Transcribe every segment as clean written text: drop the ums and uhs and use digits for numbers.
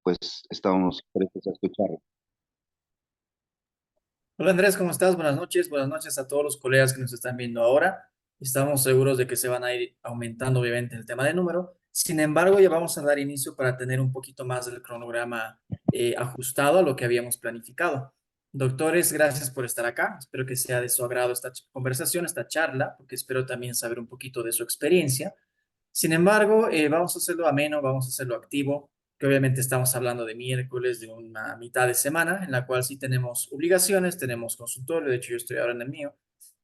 pues estamos prestos a escucharlo. Hola Andrés, ¿cómo estás? Buenas noches. Buenas noches a todos los colegas que nos están viendo ahora. Estamos seguros de que se van a ir aumentando obviamente el tema de número. Sin embargo, ya vamos a dar inicio para tener un poquito más del cronograma ajustado a lo que habíamos planificado. Doctores, gracias por estar acá. Espero que sea de su agrado esta conversación, esta charla, porque espero también saber un poquito de su experiencia. Sin embargo, vamos a hacerlo ameno, vamos a hacerlo activo, que obviamente estamos hablando de miércoles, de una mitad de semana, en la cual sí tenemos obligaciones, tenemos consultorio, de hecho yo estoy ahora en el mío.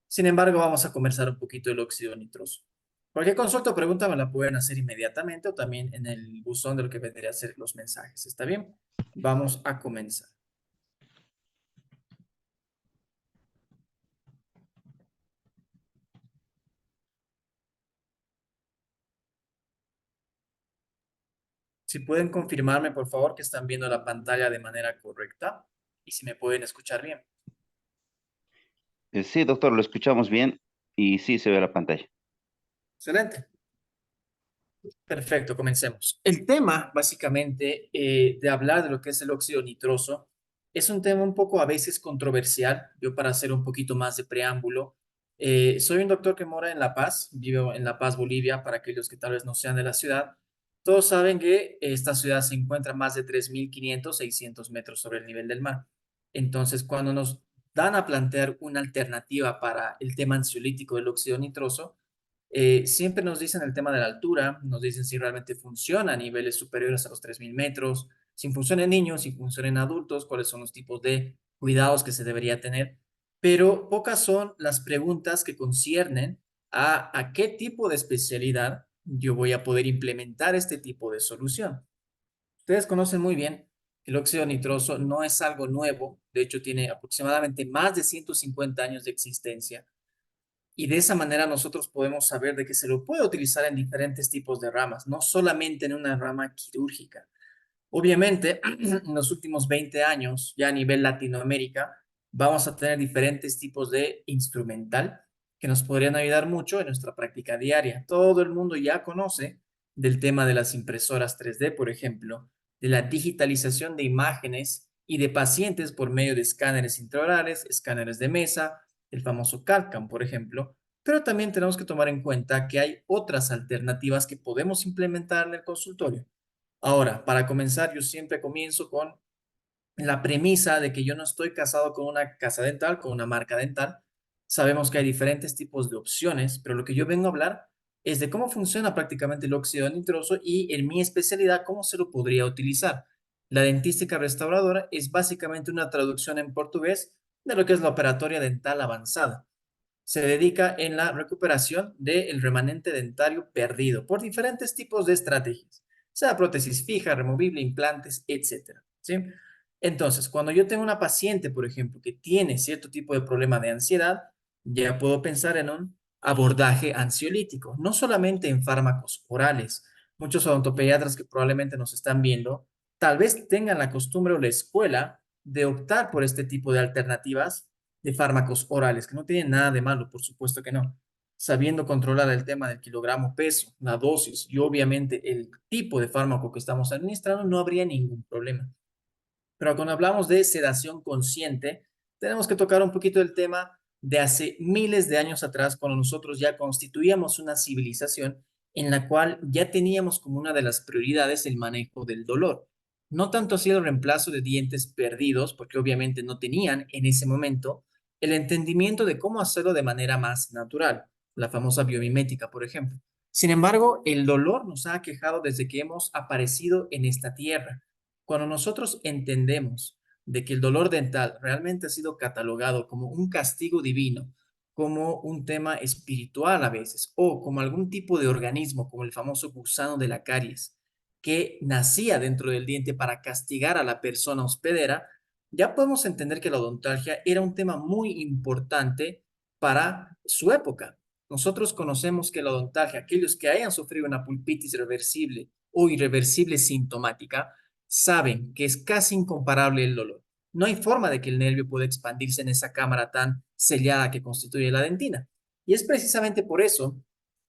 Sin embargo, vamos a conversar un poquito del óxido nitroso. Cualquier consulta o pregunta me la pueden hacer inmediatamente o también en el buzón de lo que vendría a ser los mensajes. ¿Está bien? Vamos a comenzar. Si pueden confirmarme, por favor, que están viendo la pantalla de manera correcta y si me pueden escuchar bien. Sí, doctor, lo escuchamos bien y sí se ve la pantalla. Excelente. Perfecto, comencemos. El tema, básicamente, de hablar de lo que es el óxido nitroso, es un tema un poco a veces controversial. Yo, para hacer un poquito más de preámbulo, soy un doctor que mora en La Paz, vivo en La Paz, Bolivia, para aquellos que tal vez no sean de la ciudad. Todos saben que esta ciudad se encuentra a más de 3.500, 600 metros sobre el nivel del mar. Entonces, cuando nos dan a plantear una alternativa para el tema ansiolítico del óxido nitroso, siempre nos dicen el tema de la altura, nos dicen si realmente funciona a niveles superiores a los 3.000 metros, si funciona en niños, si funciona en adultos, cuáles son los tipos de cuidados que se debería tener, pero pocas son las preguntas que conciernen a qué tipo de especialidad yo voy a poder implementar este tipo de solución. Ustedes conocen muy bien que el óxido nitroso no es algo nuevo, de hecho tiene aproximadamente más de 150 años de existencia y de esa manera nosotros podemos saber de que se lo puede utilizar en diferentes tipos de ramas, no solamente en una rama quirúrgica. Obviamente, en los últimos 20 años, ya a nivel Latinoamérica, vamos a tener diferentes tipos de instrumental que nos podrían ayudar mucho en nuestra práctica diaria. Todo el mundo ya conoce del tema de las impresoras 3D, por ejemplo, de la digitalización de imágenes y de pacientes por medio de escáneres intraorales, escáneres de mesa, el famoso CAD-CAM, por ejemplo, pero también tenemos que tomar en cuenta que hay otras alternativas que podemos implementar en el consultorio. Ahora, para comenzar, yo siempre comienzo con la premisa de que yo no estoy casado con una casa dental, con una marca dental. Sabemos que hay diferentes tipos de opciones, pero lo que yo vengo a hablar es de cómo funciona prácticamente el óxido nitroso y en mi especialidad, cómo se lo podría utilizar. La dentística restauradora es básicamente una traducción en portugués de lo que es la operatoria dental avanzada. Se dedica en la recuperación del remanente dentario perdido por diferentes tipos de estrategias, sea prótesis fija, removible, implantes, etcétera, ¿sí? Entonces, cuando yo tengo una paciente, por ejemplo, que tiene cierto tipo de problema de ansiedad, ya puedo pensar en un abordaje ansiolítico, no solamente en fármacos orales. Muchos odontopediatras que probablemente nos están viendo, tal vez tengan la costumbre o la escuela de optar por este tipo de alternativas de fármacos orales, que no tienen nada de malo, por supuesto que no. Sabiendo controlar el tema del kilogramo peso, la dosis y obviamente el tipo de fármaco que estamos administrando, no habría ningún problema. Pero cuando hablamos de sedación consciente, tenemos que tocar un poquito el tema de hace miles de años atrás, cuando nosotros ya constituíamos una civilización en la cual ya teníamos como una de las prioridades el manejo del dolor. No tanto así el reemplazo de dientes perdidos, porque obviamente no tenían en ese momento el entendimiento de cómo hacerlo de manera más natural, la famosa biomimética, por ejemplo. Sin embargo, el dolor nos ha aquejado desde que hemos aparecido en esta tierra. Cuando nosotros entendemos de que el dolor dental realmente ha sido catalogado como un castigo divino, como un tema espiritual a veces, o como algún tipo de organismo, como el famoso gusano de la caries, que nacía dentro del diente para castigar a la persona hospedera, ya podemos entender que la odontalgia era un tema muy importante para su época. Nosotros conocemos que la odontalgia, aquellos que hayan sufrido una pulpitis reversible o irreversible sintomática, saben que es casi incomparable el dolor. No hay forma de que el nervio pueda expandirse en esa cámara tan sellada que constituye la dentina. Y es precisamente por eso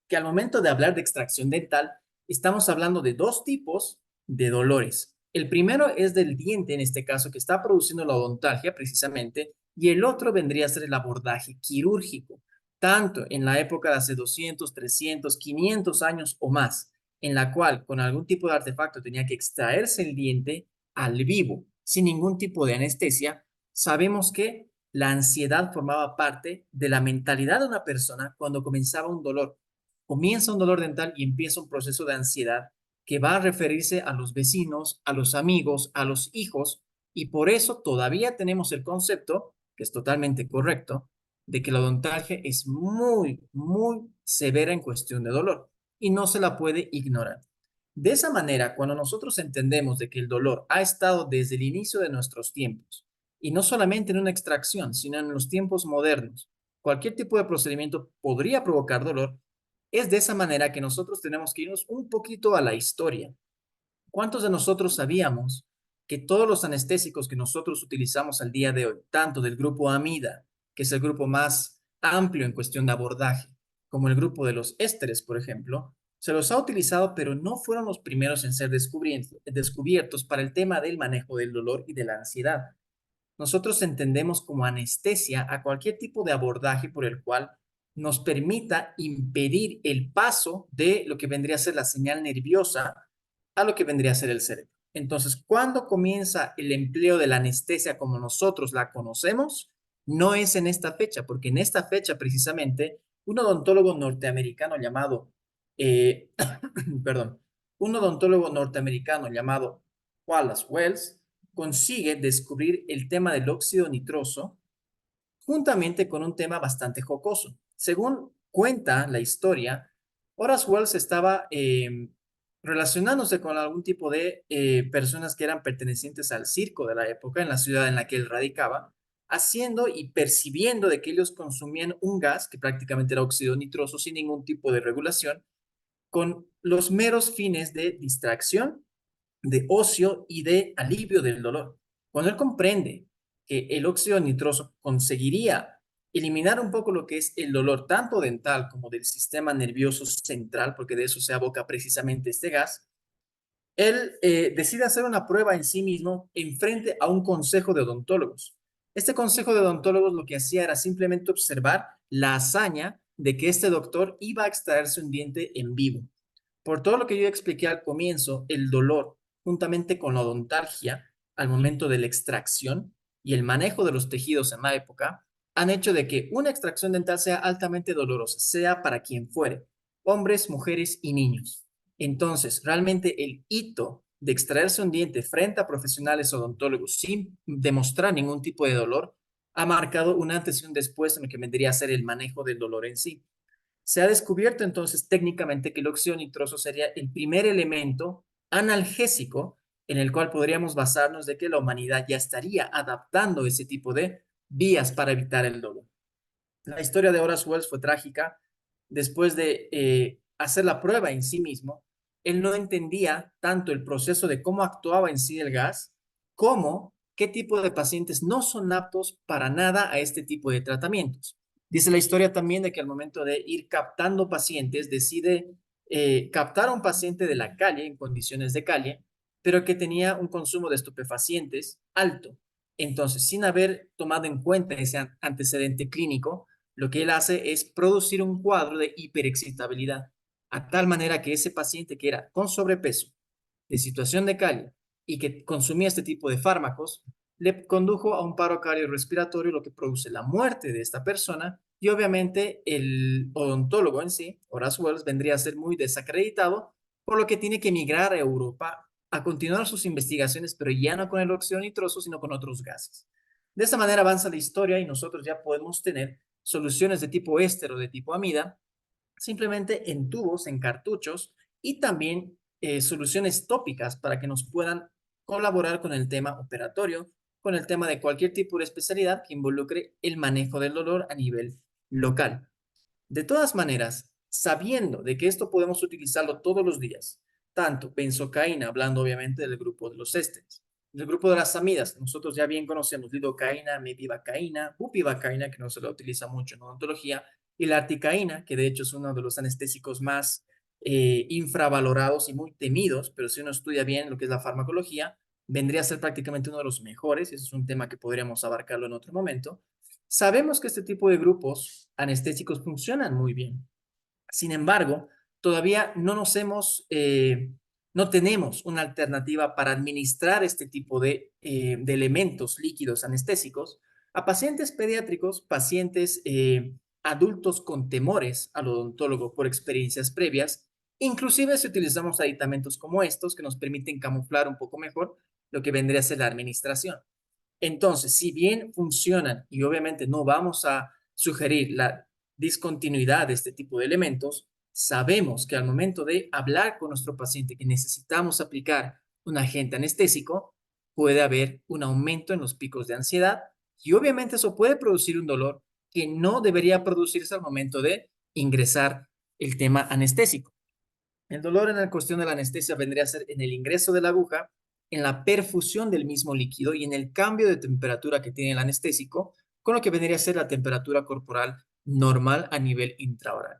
que al momento de hablar de extracción dental, estamos hablando de dos tipos de dolores. El primero es del diente, en este caso, que está produciendo la odontalgia precisamente, y el otro vendría a ser el abordaje quirúrgico, tanto en la época de hace 200, 300, 500 años o más, en la cual con algún tipo de artefacto tenía que extraerse el diente al vivo, sin ningún tipo de anestesia. Sabemos que la ansiedad formaba parte de la mentalidad de una persona cuando comenzaba un dolor. Comienza un dolor dental y empieza un proceso de ansiedad que va a referirse a los vecinos, a los amigos, a los hijos, y por eso todavía tenemos el concepto, que es totalmente correcto, de que la odontalgia es muy, muy severa en cuestión de dolor y no se la puede ignorar. De esa manera, cuando nosotros entendemos de que el dolor ha estado desde el inicio de nuestros tiempos, y no solamente en una extracción, sino en los tiempos modernos, cualquier tipo de procedimiento podría provocar dolor, es de esa manera que nosotros tenemos que irnos un poquito a la historia. ¿Cuántos de nosotros sabíamos que todos los anestésicos que nosotros utilizamos al día de hoy, tanto del grupo amida, que es el grupo más amplio en cuestión de abordaje, como el grupo de los ésteres, por ejemplo, se los ha utilizado, pero no fueron los primeros en ser descubiertos para el tema del manejo del dolor y de la ansiedad? Nosotros entendemos como anestesia a cualquier tipo de abordaje por el cual nos permita impedir el paso de lo que vendría a ser la señal nerviosa a lo que vendría a ser el cerebro. Entonces, ¿cuándo comienza el empleo de la anestesia como nosotros la conocemos? No es en esta fecha, porque en esta fecha precisamente un odontólogo norteamericano llamado, eh, perdón, un odontólogo norteamericano llamado Wallace Wells consigue descubrir el tema del óxido nitroso juntamente con un tema bastante jocoso. Según cuenta la historia, Horace Wells estaba relacionándose con algún tipo de personas que eran pertenecientes al circo de la época en la ciudad en la que él radicaba, haciendo y percibiendo de que ellos consumían un gas que prácticamente era óxido nitroso sin ningún tipo de regulación, con los meros fines de distracción, de ocio y de alivio del dolor. Cuando él comprende que el óxido nitroso conseguiría eliminar un poco lo que es el dolor tanto dental como del sistema nervioso central, porque de eso se aboca precisamente este gas, él decide hacer una prueba en sí mismo en frente a un consejo de odontólogos. Este consejo de odontólogos lo que hacía era simplemente observar la hazaña de que este doctor iba a extraerse un diente en vivo. Por todo lo que yo expliqué al comienzo, el dolor, juntamente con la odontalgia, al momento de la extracción y el manejo de los tejidos en la época, han hecho de que una extracción dental sea altamente dolorosa, sea para quien fuere, hombres, mujeres y niños. Entonces, realmente el hito de extraerse un diente frente a profesionales odontólogos sin demostrar ningún tipo de dolor ha marcado un antes y un después en lo que vendría a ser el manejo del dolor en sí. Se ha descubierto entonces técnicamente que el óxido nitroso sería el primer elemento analgésico en el cual podríamos basarnos de que la humanidad ya estaría adaptando ese tipo de vías para evitar el dolor. La historia de Horace Wells fue trágica. Después de hacer la prueba en sí mismo, él no entendía tanto el proceso de cómo actuaba en sí el gas, como qué tipo de pacientes no son aptos para nada a este tipo de tratamientos. Dice la historia también de que al momento de ir captando pacientes, decide captar a un paciente de la calle, en condiciones de calle, pero que tenía un consumo de estupefacientes alto. Entonces, sin haber tomado en cuenta ese antecedente clínico, lo que él hace es producir un cuadro de hiperexcitabilidad, a tal manera que ese paciente que era con sobrepeso, de situación de calle y que consumía este tipo de fármacos, le condujo a un paro cardiorrespiratorio, lo que produce la muerte de esta persona. Y obviamente el odontólogo en sí, Horace Wells, vendría a ser muy desacreditado, por lo que tiene que emigrar a Europa a continuar sus investigaciones, pero ya no con el óxido nitroso, sino con otros gases. De esta manera avanza la historia y nosotros ya podemos tener soluciones de tipo éster o de tipo amida, simplemente en tubos, en cartuchos, y también soluciones tópicas para que nos puedan colaborar con el tema operatorio, con el tema de cualquier tipo de especialidad que involucre el manejo del dolor a nivel local. De todas maneras, sabiendo de que esto podemos utilizarlo todos los días, tanto benzocaína, hablando obviamente del grupo de los ésteres, del grupo de las amidas, nosotros ya bien conocemos lidocaína, mepivacaína, bupivacaína, que no se la utiliza mucho en odontología, y la articaína, que de hecho es uno de los anestésicos más infravalorados y muy temidos, pero si uno estudia bien lo que es la farmacología, vendría a ser prácticamente uno de los mejores, y eso es un tema que podríamos abarcarlo en otro momento. Sabemos que este tipo de grupos anestésicos funcionan muy bien. Sin embargo, todavía no tenemos una alternativa para administrar este tipo de elementos líquidos anestésicos a pacientes pediátricos, pacientes adultos con temores al odontólogo por experiencias previas. Inclusive si utilizamos aditamentos como estos que nos permiten camuflar un poco mejor lo que vendría a ser la administración. Entonces, si bien funcionan y obviamente no vamos a sugerir la discontinuidad de este tipo de elementos, sabemos que al momento de hablar con nuestro paciente que necesitamos aplicar un agente anestésico, puede haber un aumento en los picos de ansiedad y obviamente eso puede producir un dolor que no debería producirse al momento de ingresar el tema anestésico. El dolor en la cuestión de la anestesia vendría a ser en el ingreso de la aguja, en la perfusión del mismo líquido y en el cambio de temperatura que tiene el anestésico, con lo que vendría a ser la temperatura corporal normal a nivel intraoral.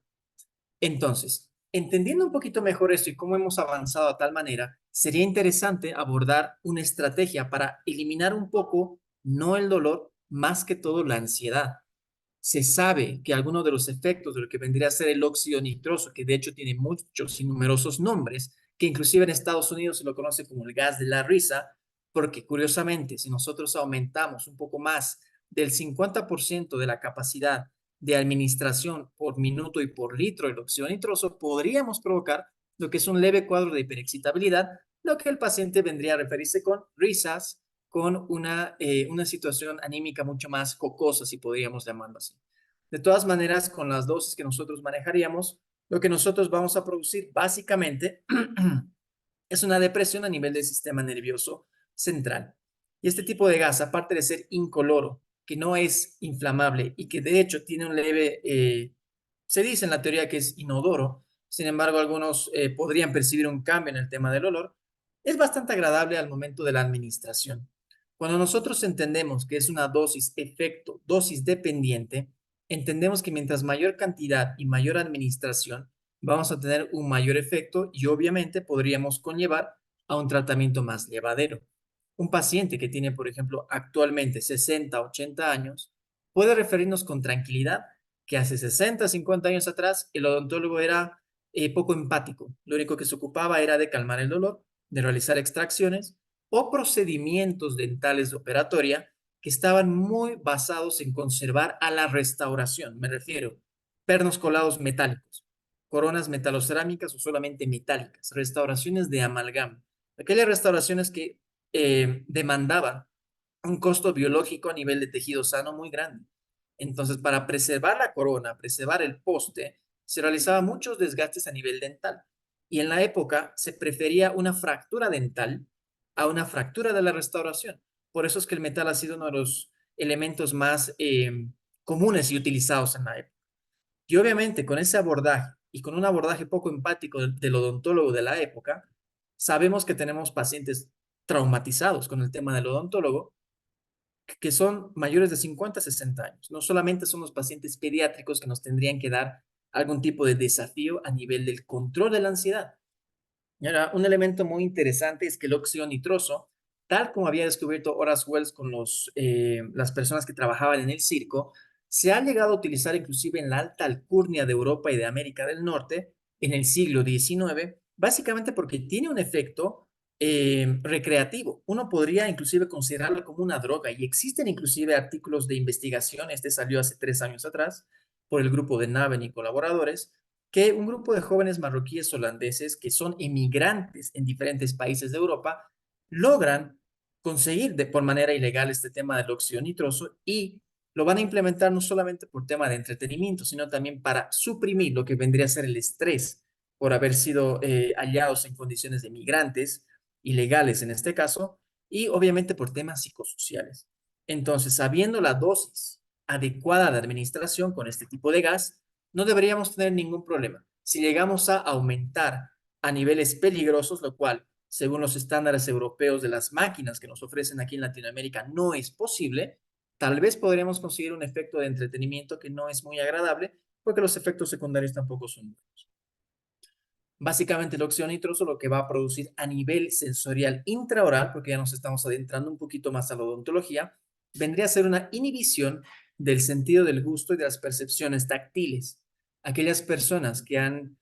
Entonces, entendiendo un poquito mejor esto y cómo hemos avanzado a tal manera, sería interesante abordar una estrategia para eliminar un poco, no el dolor, más que todo la ansiedad. Se sabe que algunos de los efectos de lo que vendría a ser el óxido nitroso, que de hecho tiene muchos y numerosos nombres, que inclusive en Estados Unidos se lo conoce como el gas de la risa, porque curiosamente, si nosotros aumentamos un poco más del 50% de la capacidad de administración por minuto y por litro del óxido nitroso, podríamos provocar lo que es un leve cuadro de hiperexcitabilidad, lo que el paciente vendría a referirse con risas, con una situación anímica mucho más jocosa, si podríamos llamarlo así. De todas maneras, con las dosis que nosotros manejaríamos, lo que nosotros vamos a producir básicamente es una depresión a nivel del sistema nervioso central. Y este tipo de gas, aparte de ser incoloro, que no es inflamable y que de hecho tiene un leve, se dice en la teoría que es inodoro, sin embargo algunos podrían percibir un cambio en el tema del olor, es bastante agradable al momento de la administración. Cuando nosotros entendemos que es una dosis efecto, dosis dependiente, entendemos que mientras mayor cantidad y mayor administración, vamos a tener un mayor efecto y obviamente podríamos conllevar a un tratamiento más llevadero. Un paciente que tiene, por ejemplo, actualmente 60, 80 años, puede referirnos con tranquilidad que hace 60, 50 años atrás el odontólogo era poco empático. Lo único que se ocupaba era de calmar el dolor, de realizar extracciones o procedimientos dentales de operatoria que estaban muy basados en conservar a la restauración. Me refiero, pernos colados metálicos, coronas metalocerámicas o solamente metálicas, restauraciones de amalgama. Aquellas restauraciones que demandaban un costo biológico a nivel de tejido sano muy grande. Entonces, para preservar la corona, preservar el poste, se realizaban muchos desgastes a nivel dental. Y en la época se prefería una fractura dental a una fractura de la restauración. Por eso es que el metal ha sido uno de los elementos más comunes y utilizados en la época. Y obviamente con ese abordaje y con un abordaje poco empático del odontólogo de la época, sabemos que tenemos pacientes traumatizados con el tema del odontólogo que son mayores de 50 a 60 años. No solamente son los pacientes pediátricos que nos tendrían que dar algún tipo de desafío a nivel del control de la ansiedad. Y ahora, un elemento muy interesante es que el óxido nitroso, tal como había descubierto Horace Wells con las personas que trabajaban en el circo, se ha llegado a utilizar inclusive en la alta alcurnia de Europa y de América del Norte en el siglo XIX, básicamente porque tiene un efecto recreativo. Uno podría inclusive considerarlo como una droga y existen inclusive artículos de investigación, este salió hace 3 años atrás por el grupo de Naven y colaboradores, que un grupo de jóvenes marroquíes holandeses que son emigrantes en diferentes países de Europa logran conseguir por manera ilegal este tema del óxido nitroso y lo van a implementar no solamente por tema de entretenimiento, sino también para suprimir lo que vendría a ser el estrés por haber sido hallados en condiciones de migrantes, ilegales en este caso, y obviamente por temas psicosociales. Entonces, sabiendo la dosis adecuada de administración con este tipo de gas, no deberíamos tener ningún problema. Si llegamos a aumentar a niveles peligrosos, lo cual, según los estándares europeos de las máquinas que nos ofrecen aquí en Latinoamérica, no es posible, tal vez podríamos conseguir un efecto de entretenimiento que no es muy agradable, porque los efectos secundarios tampoco son buenos. Básicamente el óxido nitroso lo que va a producir a nivel sensorial intraoral, porque ya nos estamos adentrando un poquito más a la odontología, vendría a ser una inhibición del sentido del gusto y de las percepciones táctiles. Aquellas personas que han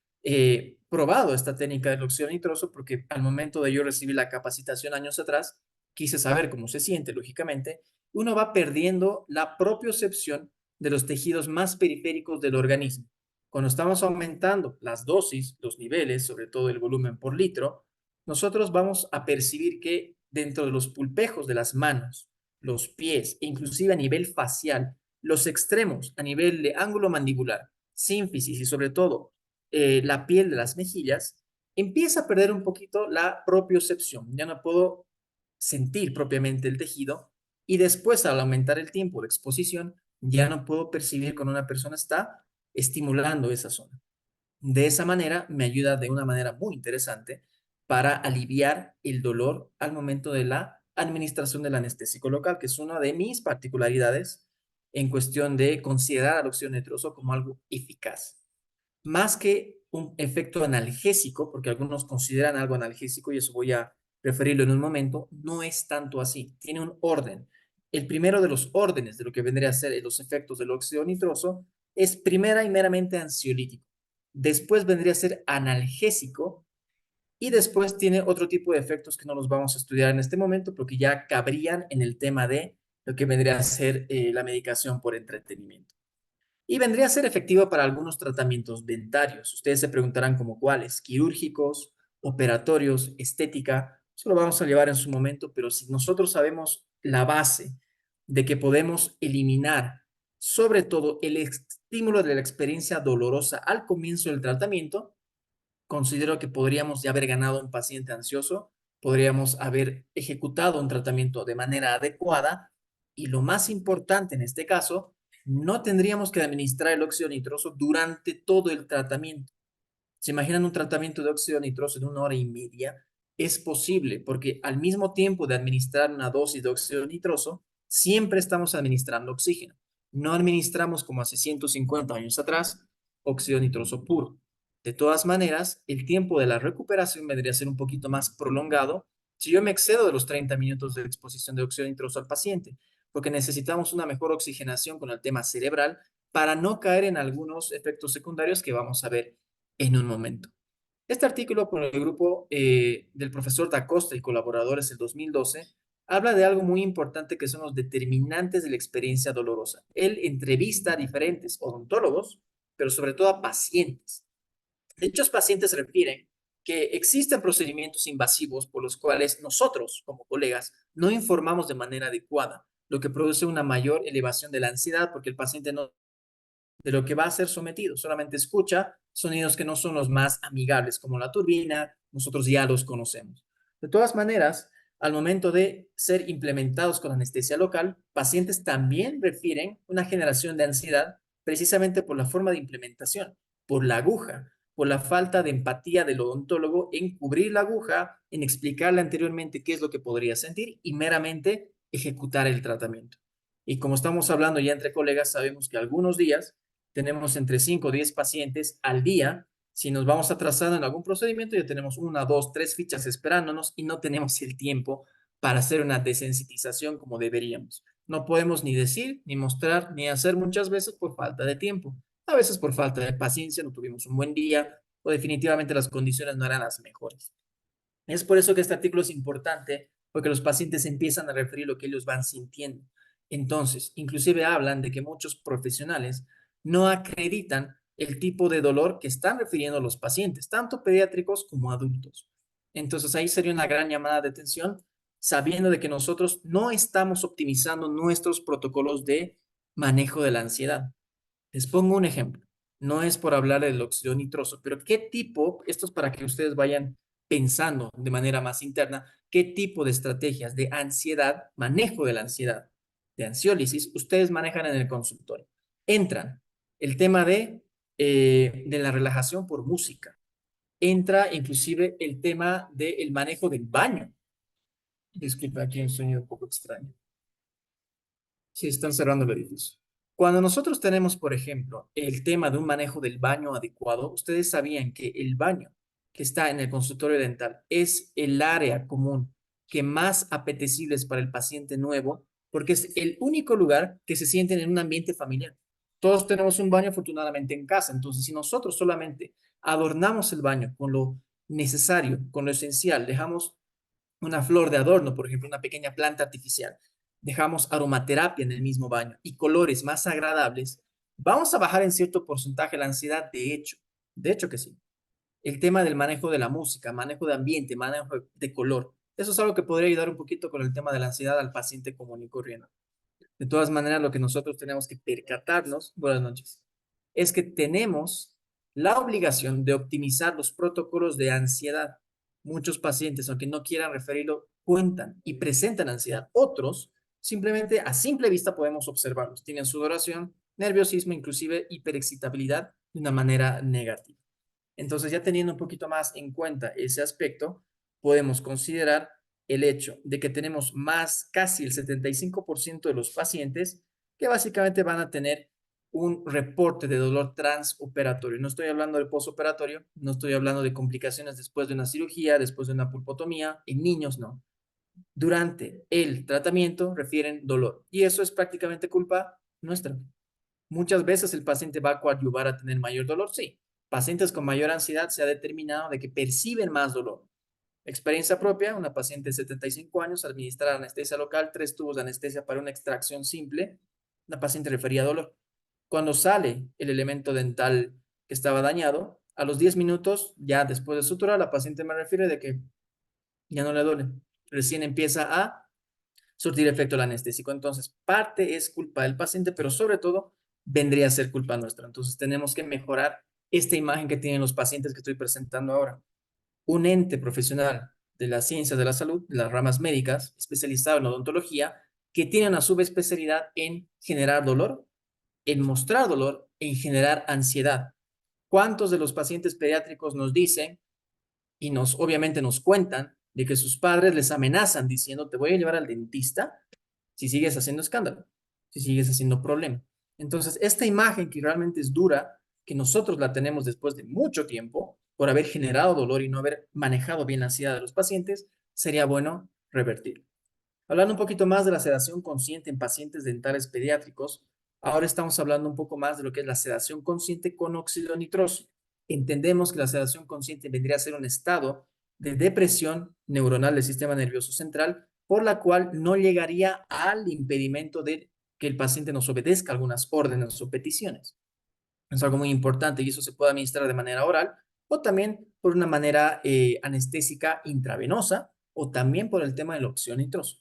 probado esta técnica del óxido nitroso, porque al momento de yo recibir la capacitación años atrás, quise saber cómo se siente, lógicamente, uno va perdiendo la propiocepción de los tejidos más periféricos del organismo. Cuando estamos aumentando las dosis, los niveles, sobre todo el volumen por litro, nosotros vamos a percibir que dentro de los pulpejos de las manos, los pies e inclusive a nivel facial, los extremos a nivel de ángulo mandibular, sínfisis y sobre todo la piel de las mejillas, empieza a perder un poquito la propiocepción. Ya no puedo sentir propiamente el tejido y después al aumentar el tiempo de exposición, ya no puedo percibir cuando una persona está estimulando esa zona. De esa manera me ayuda de una manera muy interesante para aliviar el dolor al momento de la administración del anestésico local, que es una de mis particularidades en cuestión de considerar al óxido nitroso como algo eficaz. Más que un efecto analgésico, porque algunos consideran algo analgésico y eso voy a referirlo en un momento, no es tanto así, tiene un orden. El primero de los órdenes de lo que vendría a ser los efectos del óxido nitroso es primera y meramente ansiolítico. Después vendría a ser analgésico y después tiene otro tipo de efectos que no los vamos a estudiar en este momento porque ya cabrían en el tema de lo que vendría a ser la medicación por entretenimiento. Y vendría a ser efectivo para algunos tratamientos dentarios. Ustedes se preguntarán como cuáles, quirúrgicos, operatorios, estética. Eso lo vamos a llevar en su momento, pero si nosotros sabemos la base de que podemos eliminar sobre todo el estímulo de la experiencia dolorosa al comienzo del tratamiento, considero que podríamos ya haber ganado un paciente ansioso, podríamos haber ejecutado un tratamiento de manera adecuada y lo más importante en este caso, no tendríamos que administrar el óxido nitroso durante todo el tratamiento. ¿Se imaginan un tratamiento de óxido nitroso de 1 hora y media? Es posible porque al mismo tiempo de administrar una dosis de óxido nitroso, siempre estamos administrando oxígeno. No administramos como hace 150 años atrás óxido nitroso puro. De todas maneras, el tiempo de la recuperación vendría a ser un poquito más prolongado si yo me excedo de los 30 minutos de exposición de óxido nitroso al paciente, porque necesitamos una mejor oxigenación con el tema cerebral para no caer en algunos efectos secundarios que vamos a ver en un momento. Este artículo por el grupo del profesor Da Costa y colaboradores del 2012 habla de algo muy importante que son los determinantes de la experiencia dolorosa. Él entrevista a diferentes odontólogos, pero sobre todo a pacientes. Dichos pacientes refieren que existen procedimientos invasivos por los cuales nosotros, como colegas, no informamos de manera adecuada, lo que produce una mayor elevación de la ansiedad porque el paciente no de lo que va a ser sometido. Solamente escucha sonidos que no son los más amigables, como la turbina, nosotros ya los conocemos. De todas maneras, al momento de ser implementados con anestesia local, pacientes también refieren una generación de ansiedad precisamente por la forma de implementación, por la aguja, por la falta de empatía del odontólogo en cubrir la aguja, en explicarle anteriormente qué es lo que podría sentir y meramente ejecutar el tratamiento. Y como estamos hablando ya entre colegas, sabemos que algunos días tenemos entre 5 o 10 pacientes al día. Si nos vamos atrasando en algún procedimiento, ya tenemos 1, 2, 3 fichas esperándonos y no tenemos el tiempo para hacer una desensitización como deberíamos. No podemos ni decir, ni mostrar, ni hacer muchas veces por falta de tiempo. A veces por falta de paciencia, no tuvimos un buen día o definitivamente las condiciones no eran las mejores. Es por eso que este artículo es importante, porque los pacientes empiezan a referir lo que ellos van sintiendo. Entonces, inclusive hablan de que muchos profesionales no acreditan el tipo de dolor que están refiriendo los pacientes, tanto pediátricos como adultos. Entonces, ahí sería una gran llamada de atención, sabiendo de que nosotros no estamos optimizando nuestros protocolos de manejo de la ansiedad. Les pongo un ejemplo. No es por hablar del óxido nitroso, pero ¿qué tipo, esto es para que ustedes vayan pensando de manera más interna, qué tipo de estrategias de ansiedad, manejo de la ansiedad, de ansiólisis, ustedes manejan en el consultorio? Entran el tema de la relajación por música. Entra inclusive el tema del manejo del baño. Disculpe, aquí hay un sonido un poco extraño. Sí, están cerrando el edificio. Cuando nosotros tenemos, por ejemplo, el tema de un manejo del baño adecuado, ustedes sabían que el baño que está en el consultorio dental es el área común que más apetecible es para el paciente nuevo, porque es el único lugar que se sienten en un ambiente familiar. Todos tenemos un baño afortunadamente en casa, entonces si nosotros solamente adornamos el baño con lo necesario, con lo esencial, dejamos una flor de adorno, por ejemplo, una pequeña planta artificial, dejamos aromaterapia en el mismo baño y colores más agradables, vamos a bajar en cierto porcentaje la ansiedad, de hecho que sí. El tema del manejo de la música, manejo de ambiente, manejo de color, eso es algo que podría ayudar un poquito con el tema de la ansiedad al paciente común y corriente. De todas maneras, lo que nosotros tenemos que percatarnos, buenas noches, es que tenemos la obligación de optimizar los protocolos de ansiedad. Muchos pacientes, aunque no quieran referirlo, cuentan y presentan ansiedad. Otros, simplemente a simple vista podemos observarlos. Tienen sudoración, nerviosismo, inclusive hiperexcitabilidad de una manera negativa. Entonces, ya teniendo un poquito más en cuenta ese aspecto, podemos considerar el hecho de que tenemos más, casi el 75% de los pacientes que básicamente van a tener un reporte de dolor transoperatorio. No estoy hablando del posoperatorio, no estoy hablando de complicaciones después de una cirugía, después de una pulpotomía, en niños no. Durante el tratamiento refieren dolor y eso es prácticamente culpa nuestra. Muchas veces el paciente va a coadyuvar a tener mayor dolor, sí. Pacientes con mayor ansiedad se ha determinado de que perciben más dolor. Experiencia propia, una paciente de 75 años, administrar anestesia local, 3 tubos de anestesia para una extracción simple, la paciente refería dolor. Cuando sale el elemento dental que estaba dañado, a los 10 minutos, ya después de suturar, la paciente me refiere de que ya no le duele. Recién empieza a surtir efecto el anestésico. Entonces, parte es culpa del paciente, pero sobre todo vendría a ser culpa nuestra. Entonces, tenemos que mejorar esta imagen que tienen los pacientes que estoy presentando ahora. Un ente profesional de las ciencias de la salud, de las ramas médicas, especializado en odontología, que tiene una subespecialidad en generar dolor, en mostrar dolor, en generar ansiedad. ¿Cuántos de los pacientes pediátricos nos dicen y obviamente nos cuentan de que sus padres les amenazan diciendo, te voy a llevar al dentista si sigues haciendo escándalo, si sigues haciendo problema? Entonces, esta imagen que realmente es dura, que nosotros la tenemos después de mucho tiempo por haber generado dolor y no haber manejado bien la ansiedad de los pacientes, sería bueno revertir. Hablando un poquito más de la sedación consciente en pacientes dentales pediátricos, ahora estamos hablando un poco más de lo que es la sedación consciente con óxido nitroso. Entendemos que la sedación consciente vendría a ser un estado de depresión neuronal del sistema nervioso central, por la cual no llegaría al impedimento de que el paciente nos obedezca algunas órdenes o peticiones. Es algo muy importante y eso se puede administrar de manera oral o también por una manera anestésica intravenosa o también por el tema del óxido nitroso.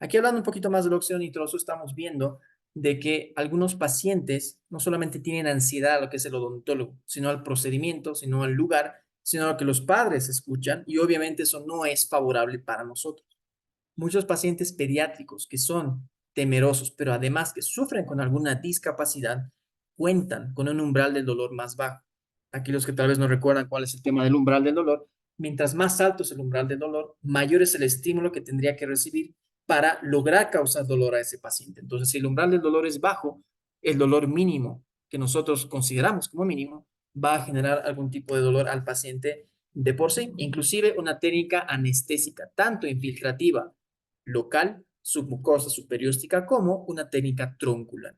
Aquí hablando un poquito más del óxido nitroso, estamos viendo de que algunos pacientes no solamente tienen ansiedad a lo que es el odontólogo, sino al procedimiento, sino al lugar, sino a lo que los padres escuchan y obviamente eso no es favorable para nosotros. Muchos pacientes pediátricos que son temerosos, pero además que sufren con alguna discapacidad, cuentan con un umbral del dolor más bajo. Aquellos que tal vez no recuerdan cuál es el tema del umbral del dolor, mientras más alto es el umbral del dolor, mayor es el estímulo que tendría que recibir para lograr causar dolor a ese paciente. Entonces, si el umbral del dolor es bajo, el dolor mínimo que nosotros consideramos como mínimo va a generar algún tipo de dolor al paciente de por sí, inclusive una técnica anestésica, tanto infiltrativa local, submucosa, superióstica, como una técnica troncular.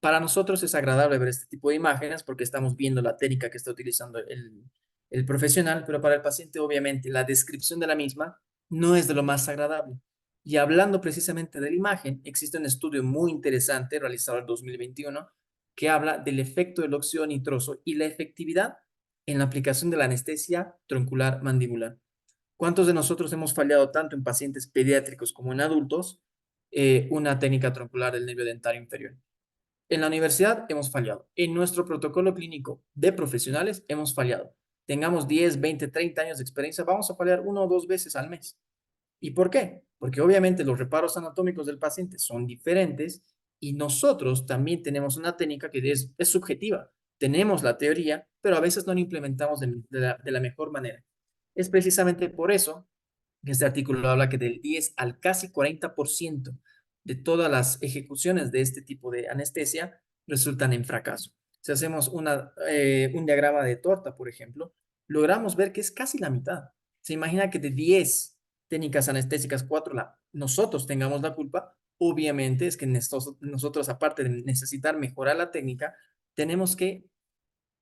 Para nosotros es agradable ver este tipo de imágenes porque estamos viendo la técnica que está utilizando el profesional, pero para el paciente obviamente la descripción de la misma no es de lo más agradable. Y hablando precisamente de la imagen, existe un estudio muy interesante realizado en 2021 que habla del efecto del óxido nitroso y la efectividad en la aplicación de la anestesia troncular mandibular. ¿Cuántos de nosotros hemos fallado tanto en pacientes pediátricos como en adultos una técnica troncular del nervio dentario inferior? En la universidad hemos fallado. En nuestro protocolo clínico de profesionales hemos fallado. Tengamos 10, 20, 30 años de experiencia, vamos a fallar 1 o 2 veces al mes. ¿Y por qué? Porque obviamente los reparos anatómicos del paciente son diferentes y nosotros también tenemos una técnica que es subjetiva. Tenemos la teoría, pero a veces no la implementamos de la mejor manera. Es precisamente por eso que este artículo habla que del 10 al casi 40% de todas las ejecuciones de este tipo de anestesia resultan en fracaso. Si hacemos un diagrama de torta, por ejemplo, logramos ver que es casi la mitad. Se imagina que de 10 técnicas anestésicas, 4 nosotros tengamos la culpa. Obviamente es que nosotros, aparte de necesitar mejorar la técnica, tenemos que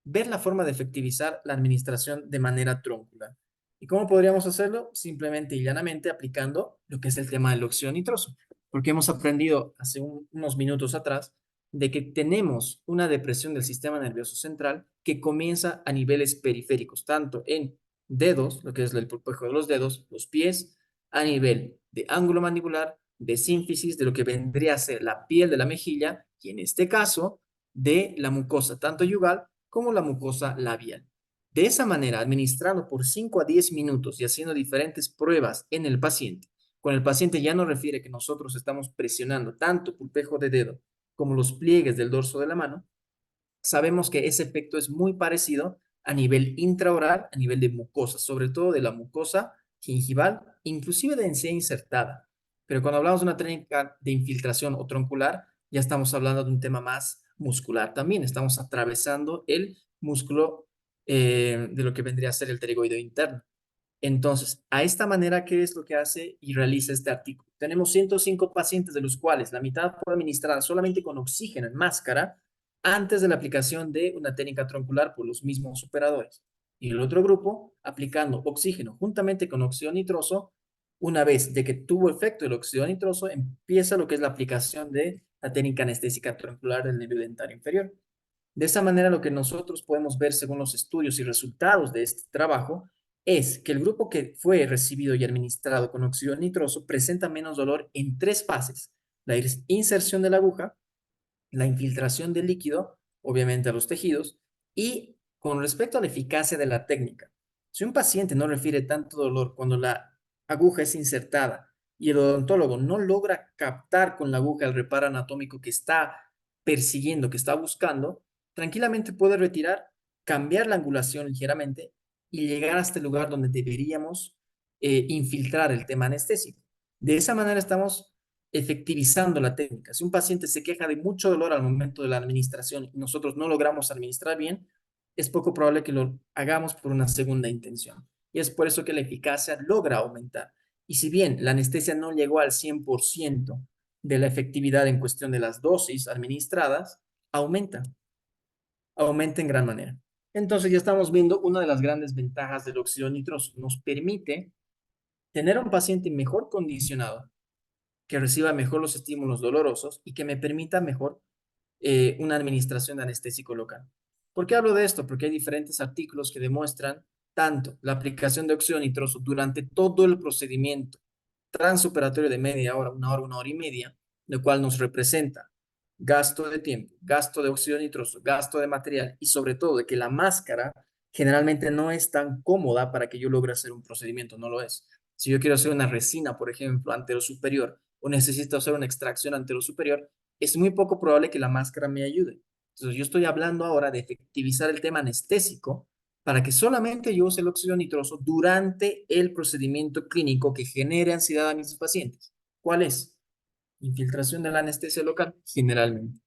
ver la forma de efectivizar la administración de manera troncular. ¿Y cómo podríamos hacerlo? Simplemente y llanamente aplicando lo que es el tema del óxido nitroso, porque hemos aprendido hace unos minutos atrás de que tenemos una depresión del sistema nervioso central que comienza a niveles periféricos, tanto en dedos, lo que es el pulpejo de los dedos, los pies, a nivel de ángulo mandibular, de sínfisis, de lo que vendría a ser la piel de la mejilla, y en este caso, de la mucosa, tanto yugal como la mucosa labial. De esa manera, administrando por 5 a 10 minutos y haciendo diferentes pruebas en el paciente, cuando el paciente ya nos refiere que nosotros estamos presionando tanto el pulpejo de dedo como los pliegues del dorso de la mano, sabemos que ese efecto es muy parecido a nivel intraoral, a nivel de mucosa, sobre todo de la mucosa gingival, inclusive de encía insertada. Pero cuando hablamos de una técnica de infiltración o troncular, ya estamos hablando de un tema más muscular también. Estamos atravesando el músculo de lo que vendría a ser el pterigoideo interno. Entonces, a esta manera, ¿qué es lo que hace y realiza este artículo? Tenemos 105 pacientes, de los cuales la mitad fue administrada solamente con oxígeno en máscara antes de la aplicación de una técnica troncular por los mismos operadores. Y el otro grupo aplicando oxígeno juntamente con óxido nitroso. Una vez de que tuvo efecto el óxido nitroso, empieza lo que es la aplicación de la técnica anestésica troncular del nervio dentario inferior. De esa manera, lo que nosotros podemos ver según los estudios y resultados de este trabajo es que el grupo que fue recibido y administrado con óxido nitroso presenta menos dolor en 3 fases: la inserción de la aguja, la infiltración del líquido, obviamente a los tejidos, y con respecto a la eficacia de la técnica. Si un paciente no refiere tanto dolor cuando la aguja es insertada y el odontólogo no logra captar con la aguja el reparo anatómico que está persiguiendo, que está buscando, tranquilamente puede retirar, cambiar la angulación ligeramente y llegar hasta el lugar donde deberíamos infiltrar el tema anestésico. De esa manera estamos efectivizando la técnica. Si un paciente se queja de mucho dolor al momento de la administración y nosotros no logramos administrar bien, es poco probable que lo hagamos por una segunda intención. Y es por eso que la eficacia logra aumentar. Y si bien la anestesia no llegó al 100% de la efectividad en cuestión de las dosis administradas, aumenta, aumenta en gran manera. Entonces ya estamos viendo una de las grandes ventajas del óxido nitroso. Nos permite tener a un paciente mejor condicionado, que reciba mejor los estímulos dolorosos y que me permita mejor una administración de anestésico local. ¿Por qué hablo de esto? Porque hay diferentes artículos que demuestran tanto la aplicación de óxido nitroso durante todo el procedimiento transoperatorio de media hora, una hora y media, lo cual nos representa gasto de tiempo, gasto de óxido nitroso, gasto de material y sobre todo de que la máscara generalmente no es tan cómoda para que yo logre hacer un procedimiento, no lo es. Si yo quiero hacer una resina, por ejemplo, anterosuperior, o necesito hacer una extracción anterosuperior, es muy poco probable que la máscara me ayude. Entonces, yo estoy hablando ahora de efectivizar el tema anestésico para que solamente yo use el óxido nitroso durante el procedimiento clínico que genere ansiedad a mis pacientes. ¿Cuál es? Infiltración de la anestesia local, generalmente.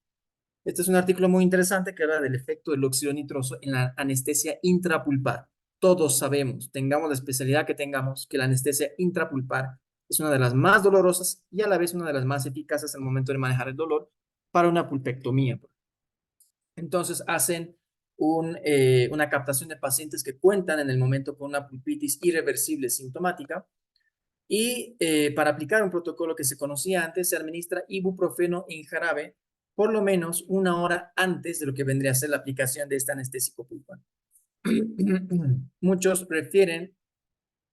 Este es un artículo muy interesante que habla del efecto del óxido nitroso en la anestesia intrapulpar. Todos sabemos, tengamos la especialidad que tengamos, que la anestesia intrapulpar es una de las más dolorosas y a la vez una de las más eficaces al momento de manejar el dolor para una pulpectomía. Entonces hacen una captación de pacientes que cuentan en el momento con una pulpitis irreversible sintomática y para aplicar un protocolo que se conocía antes, se administra ibuprofeno en jarabe por lo menos una hora antes de lo que vendría a ser la aplicación de este anestésico pulpar. Muchos refieren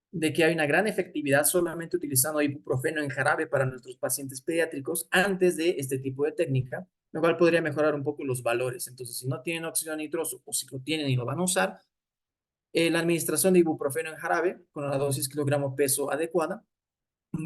de que hay una gran efectividad solamente utilizando ibuprofeno en jarabe para nuestros pacientes pediátricos antes de este tipo de técnica, lo cual podría mejorar un poco los valores. Entonces, si no tienen óxido nitroso o si lo tienen y lo van a usar, la administración de ibuprofeno en jarabe con la dosis kilogramo peso adecuada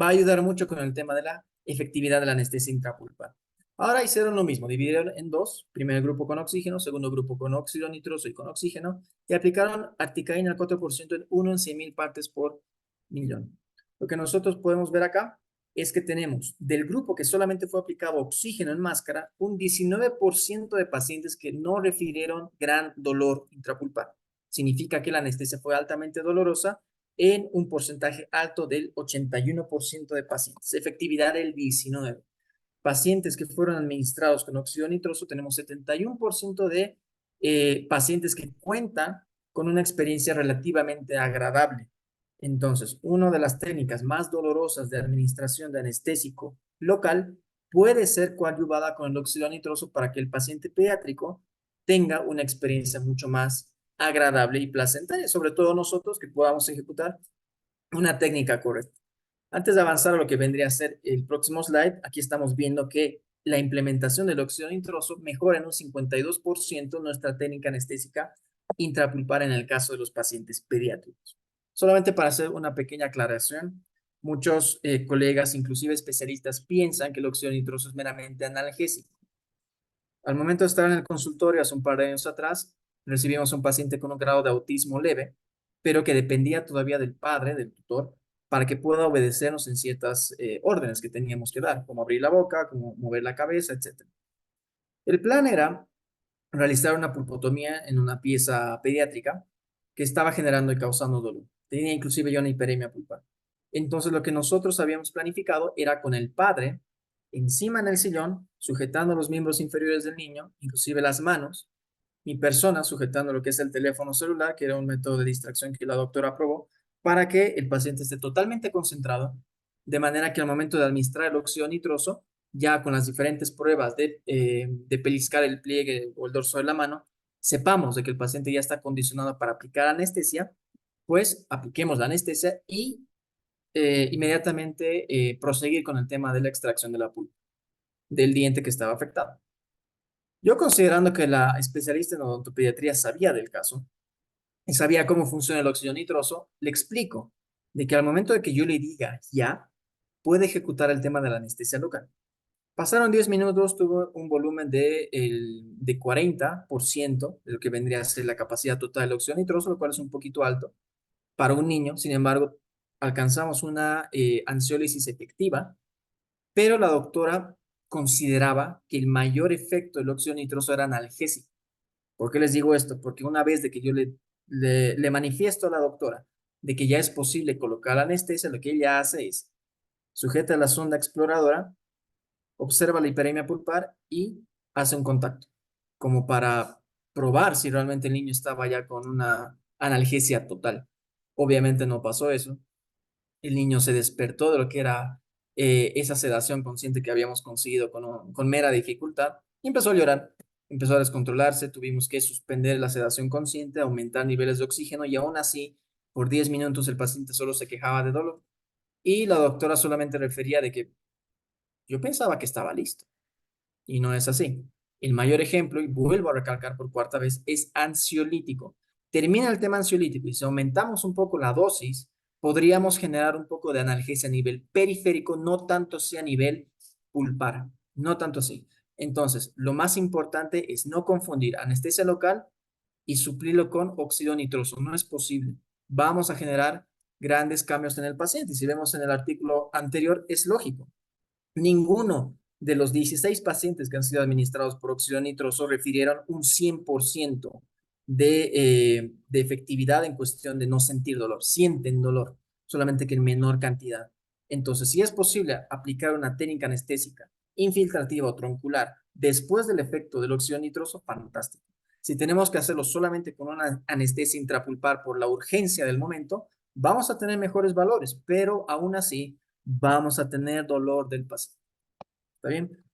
va a ayudar mucho con el tema de la efectividad de la anestesia intrapulpar. Ahora hicieron lo mismo, dividieron en dos: primer grupo con oxígeno, segundo grupo con óxido nitroso y con oxígeno, y aplicaron articaína al 4% en 1 en 100,000 partes por millón. Lo que nosotros podemos ver acá es que tenemos del grupo que solamente fue aplicado oxígeno en máscara, un 19% de pacientes que no refirieron gran dolor intrapulpar. significa que la anestesia fue altamente dolorosa en un porcentaje alto del 81% de pacientes, efectividad del 19%. Pacientes que fueron administrados con óxido nitroso, tenemos 71% de pacientes que cuentan con una experiencia relativamente agradable. Entonces, una de las técnicas más dolorosas de administración de anestésico local puede ser coadyuvada con el óxido nitroso para que el paciente pediátrico tenga una experiencia mucho más agradable y placentera, sobre todo nosotros que podamos ejecutar una técnica correcta. Antes de avanzar a lo que vendría a ser el próximo slide, aquí estamos viendo que la implementación del óxido nitroso mejora en un 52% nuestra técnica anestésica intrapulpar en el caso de los pacientes pediátricos. Solamente para hacer una pequeña aclaración, muchos colegas, inclusive especialistas, piensan que el óxido nitroso es meramente analgésico. Al momento de estar en el consultorio hace un par de años atrás, recibimos a un paciente con un grado de autismo leve, pero que dependía todavía del padre, del tutor, para que pueda obedecernos en ciertas órdenes que teníamos que dar, como abrir la boca, como mover la cabeza, etc. El plan era realizar una pulpotomía en una pieza pediátrica que estaba generando y causando dolor. Tenía inclusive ya una hiperemia pulpar. Entonces lo que nosotros habíamos planificado era con el padre encima en el sillón, sujetando los miembros inferiores del niño, inclusive las manos, mi persona sujetando lo que es el teléfono celular, que era un método de distracción que la doctora aprobó, para que el paciente esté totalmente concentrado, de manera que al momento de administrar el óxido nitroso, ya con las diferentes pruebas de pellizcar el pliegue o el dorso de la mano, sepamos de que el paciente ya está condicionado para aplicar anestesia, pues apliquemos la anestesia y inmediatamente proseguir con el tema de la extracción de la pulpa, del diente que estaba afectado. Yo considerando que la especialista en odontopediatría sabía del caso y sabía cómo funciona el óxido nitroso, le explico de que al momento de que yo le diga ya, puede ejecutar el tema de la anestesia local. Pasaron 10 minutos, tuvo un volumen de 40% de lo que vendría a ser la capacidad total del óxido nitroso, lo cual es un poquito alto para un niño. Sin embargo, alcanzamos una ansiólisis efectiva, pero la doctora consideraba que el mayor efecto del óxido nitroso era analgésico. ¿Por qué les digo esto? Porque una vez de que yo le manifiesto a la doctora de que ya es posible colocar la anestesia, lo que ella hace es sujeta la sonda exploradora, observa la hiperemia pulpar y hace un contacto, como para probar si realmente el niño estaba ya con una analgesia total. Obviamente no pasó eso. El niño se despertó de lo que era esa sedación consciente que habíamos conseguido con mera dificultad y empezó a llorar, empezó a descontrolarse, tuvimos que suspender la sedación consciente, aumentar niveles de oxígeno y aún así, por 10 minutos el paciente solo se quejaba de dolor y la doctora solamente refería de que yo pensaba que estaba listo y no es así. El mayor ejemplo, y vuelvo a recalcar por cuarta vez, es ansiolítico. Termina el tema ansiolítico y si aumentamos un poco la dosis, podríamos generar un poco de analgesia a nivel periférico, no tanto así a nivel pulpar, no tanto así. Entonces, lo más importante es no confundir anestesia local y suplirlo con óxido nitroso. No es posible. Vamos a generar grandes cambios en el paciente. Si vemos en el artículo anterior, es lógico. Ninguno de los 16 pacientes que han sido administrados por óxido nitroso refirieron un 100% de efectividad en cuestión de no sentir dolor. Sienten dolor, solamente que en menor cantidad. Entonces, si es posible aplicar una técnica anestésica infiltrativa o troncular después del efecto del óxido nitroso, fantástico. Si tenemos que hacerlo solamente con una anestesia intrapulpar por la urgencia del momento, vamos a tener mejores valores, pero aún así vamos a tener dolor del paciente. ¿Está bien?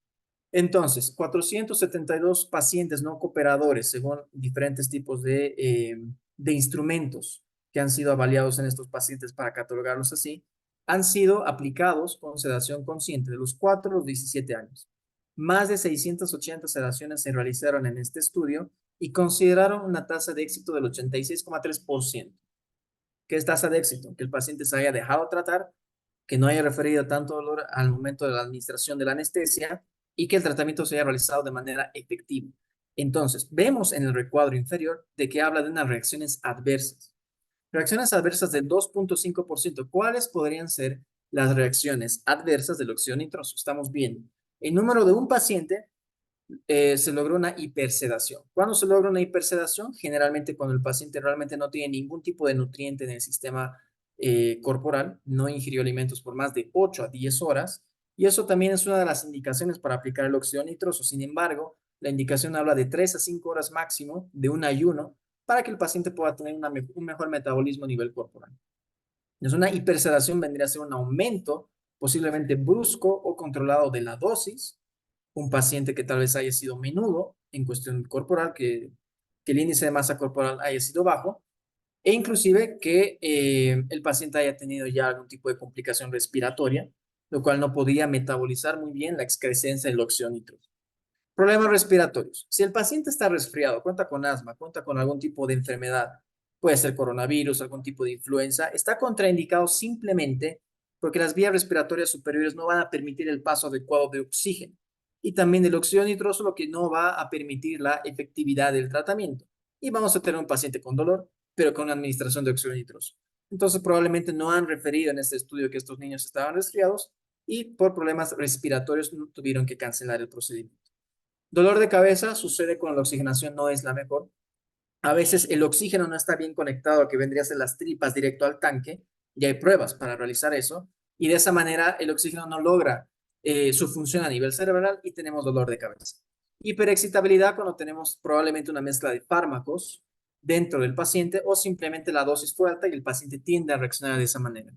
Entonces, 472 pacientes no cooperadores, según diferentes tipos de instrumentos que han sido avaliados en estos pacientes para catalogarlos así, han sido aplicados con sedación consciente de los 4 a los 17 años. Más de 680 sedaciones se realizaron en este estudio y consideraron una tasa de éxito del 86,3%. ¿Qué es tasa de éxito? Que el paciente se haya dejado tratar, que no haya referido tanto dolor al momento de la administración de la anestesia y que el tratamiento se haya realizado de manera efectiva. Entonces, vemos en el recuadro inferior de que habla de unas reacciones adversas. Reacciones adversas del 2,5%. ¿Cuáles podrían ser las reacciones adversas del óxido nitroso? Estamos viendo el número de un paciente se logró una hipersedación. ¿Cuándo se logra una hipersedación? Generalmente cuando el paciente realmente no tiene ningún tipo de nutriente en el sistema corporal, no ingirió alimentos por más de 8 a 10 horas, y eso también es una de las indicaciones para aplicar el óxido nitroso. Sin embargo, la indicación habla de 3 a 5 horas máximo de un ayuno para que el paciente pueda tener un mejor metabolismo a nivel corporal. Entonces, una hipersedación vendría a ser un aumento posiblemente brusco o controlado de la dosis. Un paciente que tal vez haya sido menudo en cuestión corporal, que el índice de masa corporal haya sido bajo, e inclusive que el paciente haya tenido ya algún tipo de complicación respiratoria, lo cual no podía metabolizar muy bien la excrescencia del óxido nítrico. Problemas respiratorios. Si el paciente está resfriado, cuenta con asma, cuenta con algún tipo de enfermedad, puede ser coronavirus, algún tipo de influenza, está contraindicado simplemente porque las vías respiratorias superiores no van a permitir el paso adecuado de oxígeno y también del óxido nitroso, lo que no va a permitir la efectividad del tratamiento. Y vamos a tener un paciente con dolor, pero con una administración de óxido nitroso. Entonces, probablemente no han referido en este estudio que estos niños estaban resfriados y por problemas respiratorios tuvieron que cancelar el procedimiento. Dolor de cabeza sucede cuando la oxigenación no es la mejor. A veces el oxígeno no está bien conectado a que vendría a ser las tripas directo al tanque, y hay pruebas para realizar eso, y de esa manera el oxígeno no logra su función a nivel cerebral y tenemos dolor de cabeza. Hiperexcitabilidad cuando tenemos probablemente una mezcla de fármacos dentro del paciente o simplemente la dosis fue alta y el paciente tiende a reaccionar de esa manera.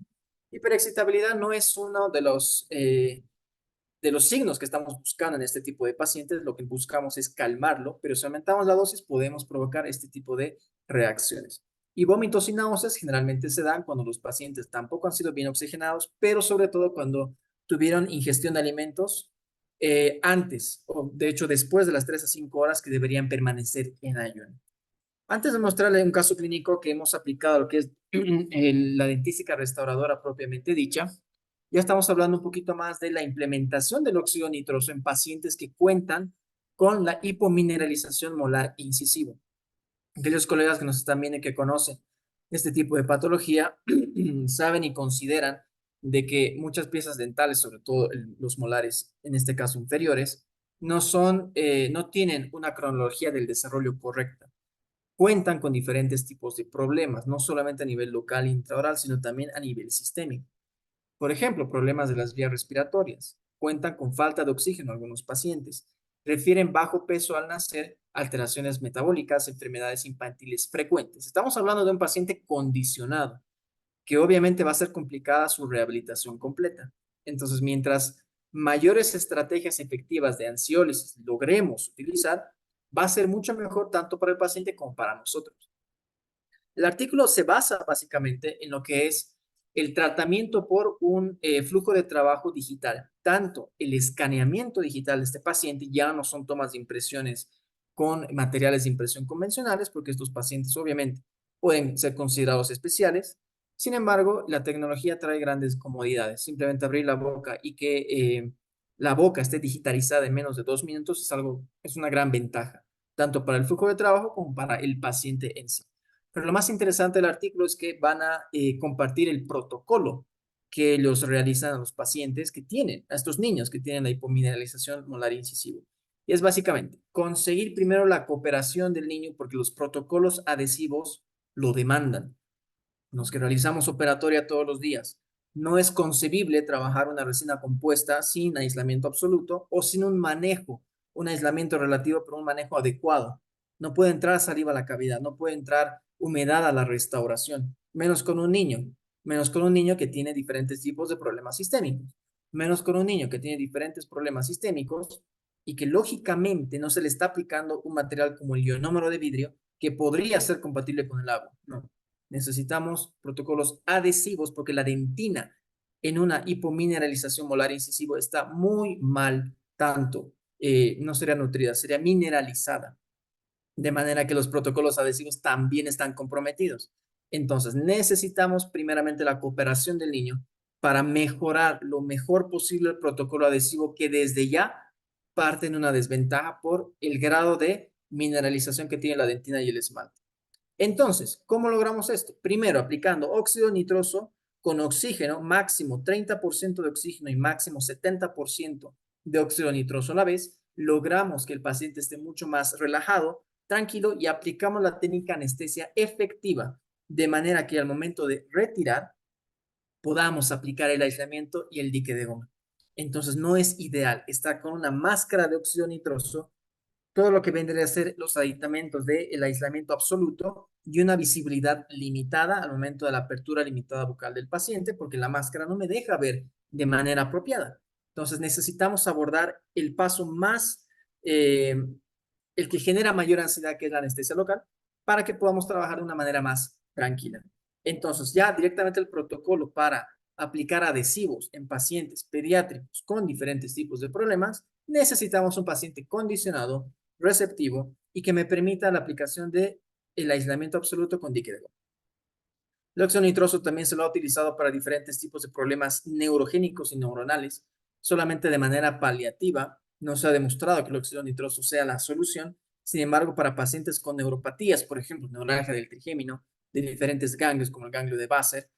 Hiperexcitabilidad no es uno de los signos que estamos buscando en este tipo de pacientes. Lo que buscamos es calmarlo, pero si aumentamos la dosis podemos provocar este tipo de reacciones. Y vómitos y náuseas generalmente se dan cuando los pacientes tampoco han sido bien oxigenados, pero sobre todo cuando tuvieron ingestión de alimentos antes, o de hecho después de las 3 a 5 horas que deberían permanecer en ayuno. Antes de mostrarle un caso clínico que hemos aplicado, lo que es la dentística restauradora propiamente dicha, ya estamos hablando un poquito más de la implementación del óxido nitroso en pacientes que cuentan con la hipomineralización molar incisivo. Aquellos colegas que nos están viendo y que conocen este tipo de patología saben y consideran de que muchas piezas dentales, sobre todo los molares, en este caso inferiores, no tienen una cronología del desarrollo correcta. Cuentan con diferentes tipos de problemas, no solamente a nivel local e intraoral, sino también a nivel sistémico. Por ejemplo, problemas de las vías respiratorias. Cuentan con falta de oxígeno algunos pacientes. Refieren bajo peso al nacer, alteraciones metabólicas, enfermedades infantiles frecuentes. Estamos hablando de un paciente condicionado, que obviamente va a ser complicada su rehabilitación completa. Entonces, mientras mayores estrategias efectivas de ansiólisis logremos utilizar, va a ser mucho mejor tanto para el paciente como para nosotros. El artículo se basa básicamente en lo que es el tratamiento por un flujo de trabajo digital. Tanto el escaneamiento digital de este paciente, ya no son tomas de impresiones con materiales de impresión convencionales, porque estos pacientes obviamente pueden ser considerados especiales. Sin embargo, la tecnología trae grandes comodidades. Simplemente abrir la boca y que la boca esté digitalizada en menos de 2 minutos es una gran ventaja, tanto para el flujo de trabajo como para el paciente en sí. Pero lo más interesante del artículo es que van a compartir el protocolo que ellos realizan a los pacientes que tienen, a estos niños que tienen la hipomineralización molar incisiva. Y es básicamente conseguir primero la cooperación del niño porque los protocolos adhesivos lo demandan. Los que realizamos operatoria todos los días. No es concebible trabajar una resina compuesta sin aislamiento absoluto o sin un aislamiento relativo, pero un manejo adecuado. No puede entrar saliva a la cavidad, no puede entrar humedad a la restauración, menos con un niño que tiene diferentes tipos de problemas sistémicos, menos con un niño que tiene diferentes problemas sistémicos y que lógicamente no se le está aplicando un material como el ionómero de vidrio que podría ser compatible con el agua. No, necesitamos protocolos adhesivos porque la dentina en una hipomineralización molar incisivo está muy mal, tanto no sería nutrida, sería mineralizada, de manera que los protocolos adhesivos también están comprometidos. Entonces, necesitamos primeramente la cooperación del niño para mejorar lo mejor posible el protocolo adhesivo que desde ya parte en una desventaja por el grado de mineralización que tiene la dentina y el esmalte. Entonces, ¿cómo logramos esto? Primero, aplicando óxido nitroso con oxígeno, máximo 30% de oxígeno y máximo 70% de óxido nitroso a la vez, logramos que el paciente esté mucho más relajado, tranquilo y aplicamos la técnica anestesia efectiva de manera que al momento de retirar podamos aplicar el aislamiento y el dique de goma. Entonces no es ideal estar con una máscara de óxido nitroso, todo lo que vendría a ser los aditamentos del aislamiento absoluto y una visibilidad limitada al momento de la apertura limitada bucal del paciente, porque la máscara no me deja ver de manera apropiada. Entonces necesitamos abordar el paso más, el que genera mayor ansiedad, que es la anestesia local, para que podamos trabajar de una manera más tranquila. Entonces ya directamente el protocolo para aplicar adhesivos en pacientes pediátricos con diferentes tipos de problemas, necesitamos un paciente condicionado, receptivo y que me permita la aplicación de el aislamiento absoluto con dique de goma. El óxido nitroso también se lo ha utilizado para diferentes tipos de problemas neurogénicos y neuronales, solamente de manera paliativa. No se ha demostrado que el óxido nitroso sea la solución. Sin embargo, para pacientes con neuropatías, por ejemplo, neuralgia del trigémino, de diferentes ganglios como el ganglio de Basser,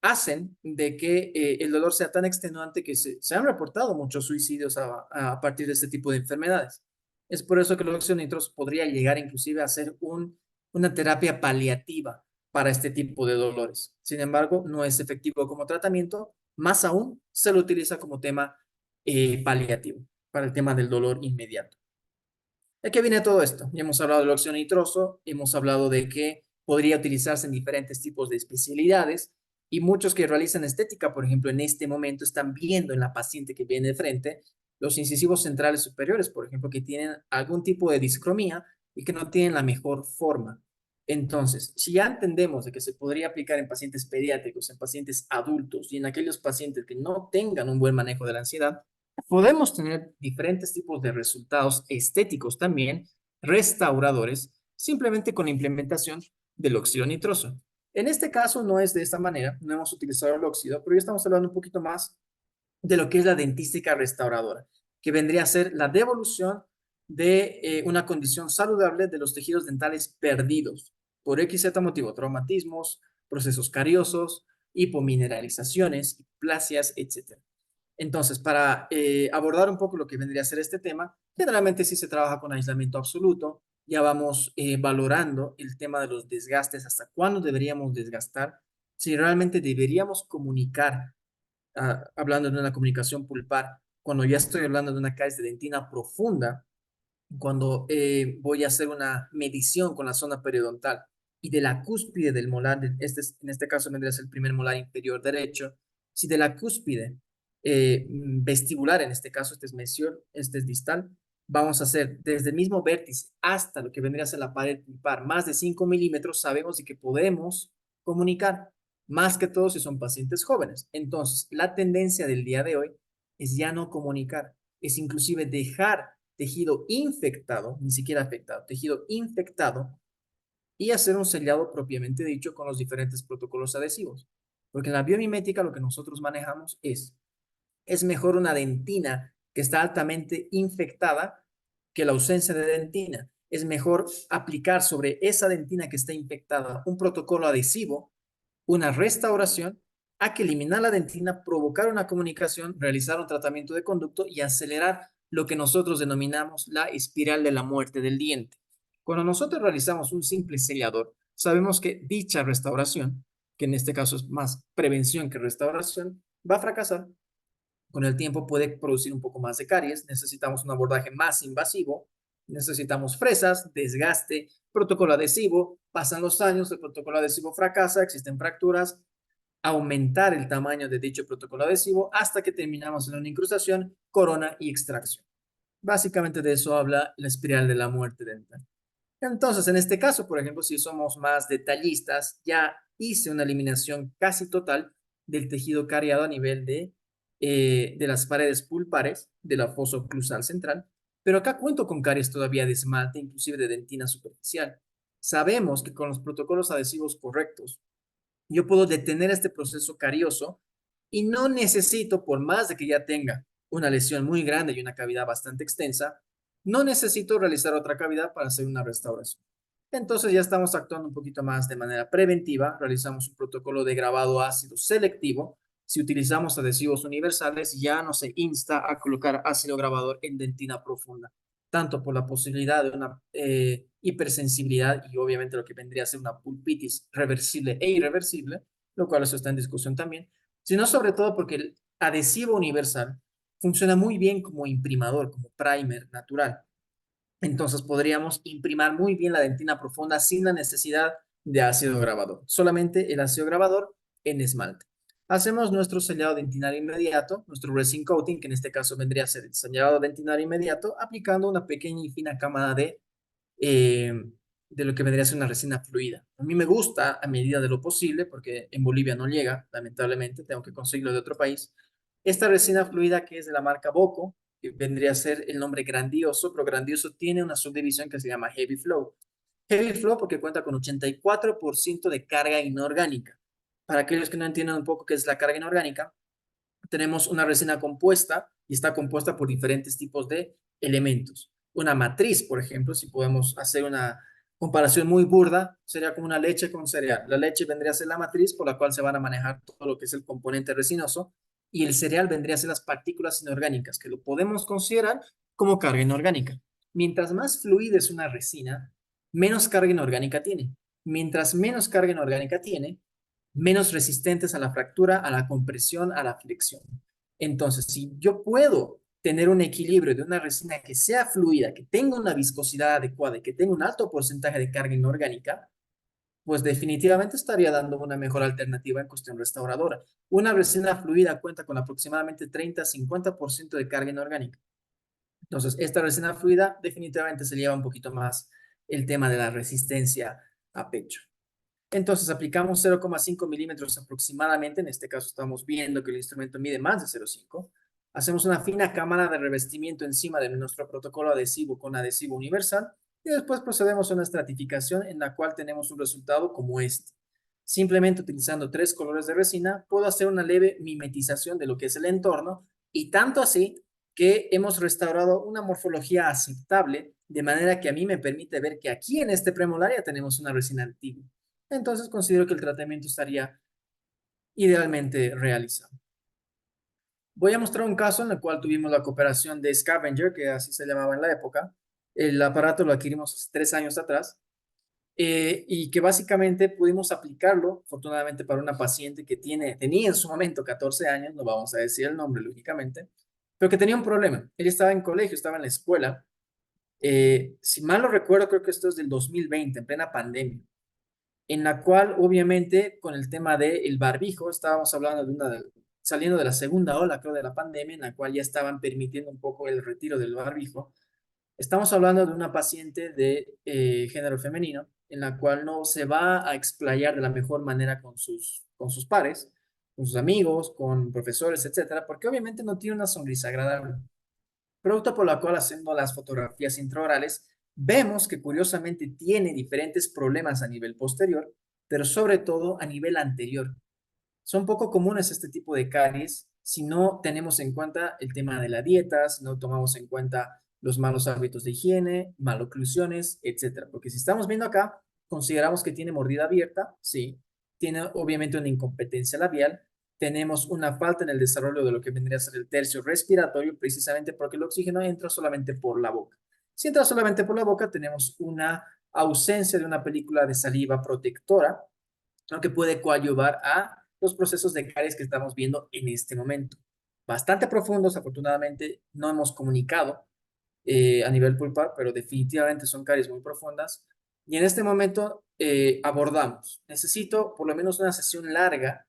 hacen de que el dolor sea tan extenuante que se han reportado muchos suicidios a partir de este tipo de enfermedades. Es por eso que el óxido nitroso podría llegar inclusive a ser una terapia paliativa para este tipo de dolores. Sin embargo, no es efectivo como tratamiento, más aún se lo utiliza como tema paliativo, para el tema del dolor inmediato. ¿De qué viene todo esto? Ya hemos hablado del óxido nitroso, hemos hablado de que podría utilizarse en diferentes tipos de especialidades y muchos que realizan estética, por ejemplo, en este momento están viendo en la paciente que viene de frente los incisivos centrales superiores, por ejemplo, que tienen algún tipo de discromía y que no tienen la mejor forma. Entonces, si ya entendemos de que se podría aplicar en pacientes pediátricos, en pacientes adultos y en aquellos pacientes que no tengan un buen manejo de la ansiedad, podemos tener diferentes tipos de resultados estéticos también, restauradores, simplemente con la implementación del óxido nitroso. En este caso no es de esta manera, no hemos utilizado el óxido, pero ya estamos hablando un poquito más de lo que es la dentística restauradora, que vendría a ser la devolución de una condición saludable de los tejidos dentales perdidos por XZ motivo, traumatismos, procesos cariosos, hipomineralizaciones, hiplasias, etc. Entonces, para abordar un poco lo que vendría a ser este tema, generalmente sí se trabaja con aislamiento absoluto, ya vamos valorando el tema de los desgastes, hasta cuándo deberíamos desgastar, si realmente deberíamos comunicar, hablando de una comunicación pulpar, cuando ya estoy hablando de una caries de dentina profunda, cuando voy a hacer una medición con la zona periodontal y de la cúspide del molar, en este caso vendría a ser el primer molar inferior derecho, si de la cúspide vestibular, en este caso este es mesior, este es distal, vamos a hacer desde el mismo vértice hasta lo que vendría a ser la pared pulpar, más de 5 milímetros, sabemos de que podemos comunicar, más que todo si son pacientes jóvenes. Entonces, la tendencia del día de hoy es ya no comunicar, es inclusive dejar tejido infectado, ni siquiera afectado, tejido infectado, y hacer un sellado propiamente dicho con los diferentes protocolos adhesivos. Porque en la biomimética lo que nosotros manejamos es mejor una dentina que está altamente infectada que la ausencia de dentina. Es mejor aplicar sobre esa dentina que está infectada un protocolo adhesivo, una restauración, a que eliminar la dentina, provocar una comunicación, realizar un tratamiento de conducto y acelerar lo que nosotros denominamos la espiral de la muerte del diente. Cuando nosotros realizamos un simple sellador, sabemos que dicha restauración, que en este caso es más prevención que restauración, va a fracasar. Con el tiempo puede producir un poco más de caries, necesitamos un abordaje más invasivo, necesitamos fresas, desgaste, protocolo adhesivo, pasan los años, el protocolo adhesivo fracasa, existen fracturas, aumentar el tamaño de dicho protocolo adhesivo hasta que terminamos en una incrustación, corona y extracción. Básicamente de eso habla la espiral de la muerte dental. Entonces, en este caso, por ejemplo, si somos más detallistas, ya hice una eliminación casi total del tejido cariado a nivel de las paredes pulpares de la fosa oclusal central, pero acá cuento con caries todavía de esmalte, inclusive de dentina superficial. Sabemos que con los protocolos adhesivos correctos, yo puedo detener este proceso carioso y no necesito, por más de que ya tenga una lesión muy grande y una cavidad bastante extensa, no necesito realizar otra cavidad para hacer una restauración. Entonces ya estamos actuando un poquito más de manera preventiva, realizamos un protocolo de grabado ácido selectivo. Si utilizamos adhesivos universales, ya no se insta a colocar ácido grabador en dentina profunda. tanto por la posibilidad de una hipersensibilidad y obviamente lo que vendría a ser una pulpitis reversible e irreversible, lo cual eso está en discusión también, sino sobre todo porque el adhesivo universal funciona muy bien como imprimador, como primer natural. Entonces podríamos imprimar muy bien la dentina profunda sin la necesidad de ácido grabador, solamente el ácido grabador en esmalte. Hacemos nuestro sellado dentinario inmediato, nuestro resin coating, que en este caso vendría a ser el sellado dentinario inmediato, aplicando una pequeña y fina cámara eh, de lo que vendría a ser una resina fluida. A mí me gusta a medida de lo posible, porque en Bolivia no llega, lamentablemente, tengo que conseguirlo de otro país. Esta resina fluida que es de la marca Boco, que vendría a ser el nombre Grandioso, pero Grandioso tiene una subdivisión que se llama Heavy Flow. Heavy Flow porque cuenta con 84% de carga inorgánica. Para aquellos que no entiendan un poco qué es la carga inorgánica, tenemos una resina compuesta y está compuesta por diferentes tipos de elementos. Una matriz, por ejemplo, si podemos hacer una comparación muy burda, sería como una leche con cereal. La leche vendría a ser la matriz por la cual se van a manejar todo lo que es el componente resinoso y el cereal vendría a ser las partículas inorgánicas, que lo podemos considerar como carga inorgánica. Mientras más fluida es una resina, menos carga inorgánica tiene. Mientras menos carga inorgánica tiene, menos resistentes a la fractura, a la compresión, a la flexión. Entonces, si yo puedo tener un equilibrio de una resina que sea fluida, que tenga una viscosidad adecuada y que tenga un alto porcentaje de carga inorgánica, pues definitivamente estaría dando una mejor alternativa en cuestión restauradora. Una resina fluida cuenta con aproximadamente 30-50% de carga inorgánica. Entonces, esta resina fluida definitivamente se lleva un poquito más el tema de la resistencia a pecho. Entonces aplicamos 0,5 milímetros aproximadamente, en este caso estamos viendo que el instrumento mide más de 0,5. Hacemos una fina cámara de revestimiento encima de nuestro protocolo adhesivo con adhesivo universal y después procedemos a una estratificación en la cual tenemos un resultado como este. Simplemente utilizando 3 colores de resina puedo hacer una leve mimetización de lo que es el entorno y tanto así que hemos restaurado una morfología aceptable de manera que a mí me permite ver que aquí en este premolar ya tenemos una resina antigua. Entonces considero que el tratamiento estaría idealmente realizado. Voy a mostrar un caso en el cual tuvimos la cooperación de Scavenger, que así se llamaba en la época. El aparato lo adquirimos hace 3 años atrás y que básicamente pudimos aplicarlo, afortunadamente para una paciente que tenía en su momento 14 años, no vamos a decir el nombre lógicamente, pero que tenía un problema. Ella estaba en colegio, estaba en la escuela. Si mal no recuerdo, creo que esto es del 2020, en plena pandemia, en la cual obviamente con el tema del barbijo, estábamos hablando saliendo de la segunda ola, creo, de la pandemia, en la cual ya estaban permitiendo un poco el retiro del barbijo. Estamos hablando de una paciente de género femenino, en la cual no se va a explayar de la mejor manera con sus pares, con sus amigos, con profesores, etcétera, porque obviamente no tiene una sonrisa agradable. Producto por la cual haciendo las fotografías intraorales, vemos que curiosamente tiene diferentes problemas a nivel posterior, pero sobre todo a nivel anterior. Son poco comunes este tipo de caries si no tenemos en cuenta el tema de la dieta, si no tomamos en cuenta los malos hábitos de higiene, maloclusiones, etcétera. Porque si estamos viendo acá, consideramos que tiene mordida abierta, sí, tiene obviamente una incompetencia labial, tenemos una falta en el desarrollo de lo que vendría a ser el tercio respiratorio, precisamente porque el oxígeno entra solamente por la boca. Si entra solamente por la boca, tenemos una ausencia de una película de saliva protectora, lo que puede coadyuvar a los procesos de caries que estamos viendo en este momento. Bastante profundos, afortunadamente no hemos comunicado a nivel pulpar, pero definitivamente son caries muy profundas. Y en este momento abordamos, necesito por lo menos una sesión larga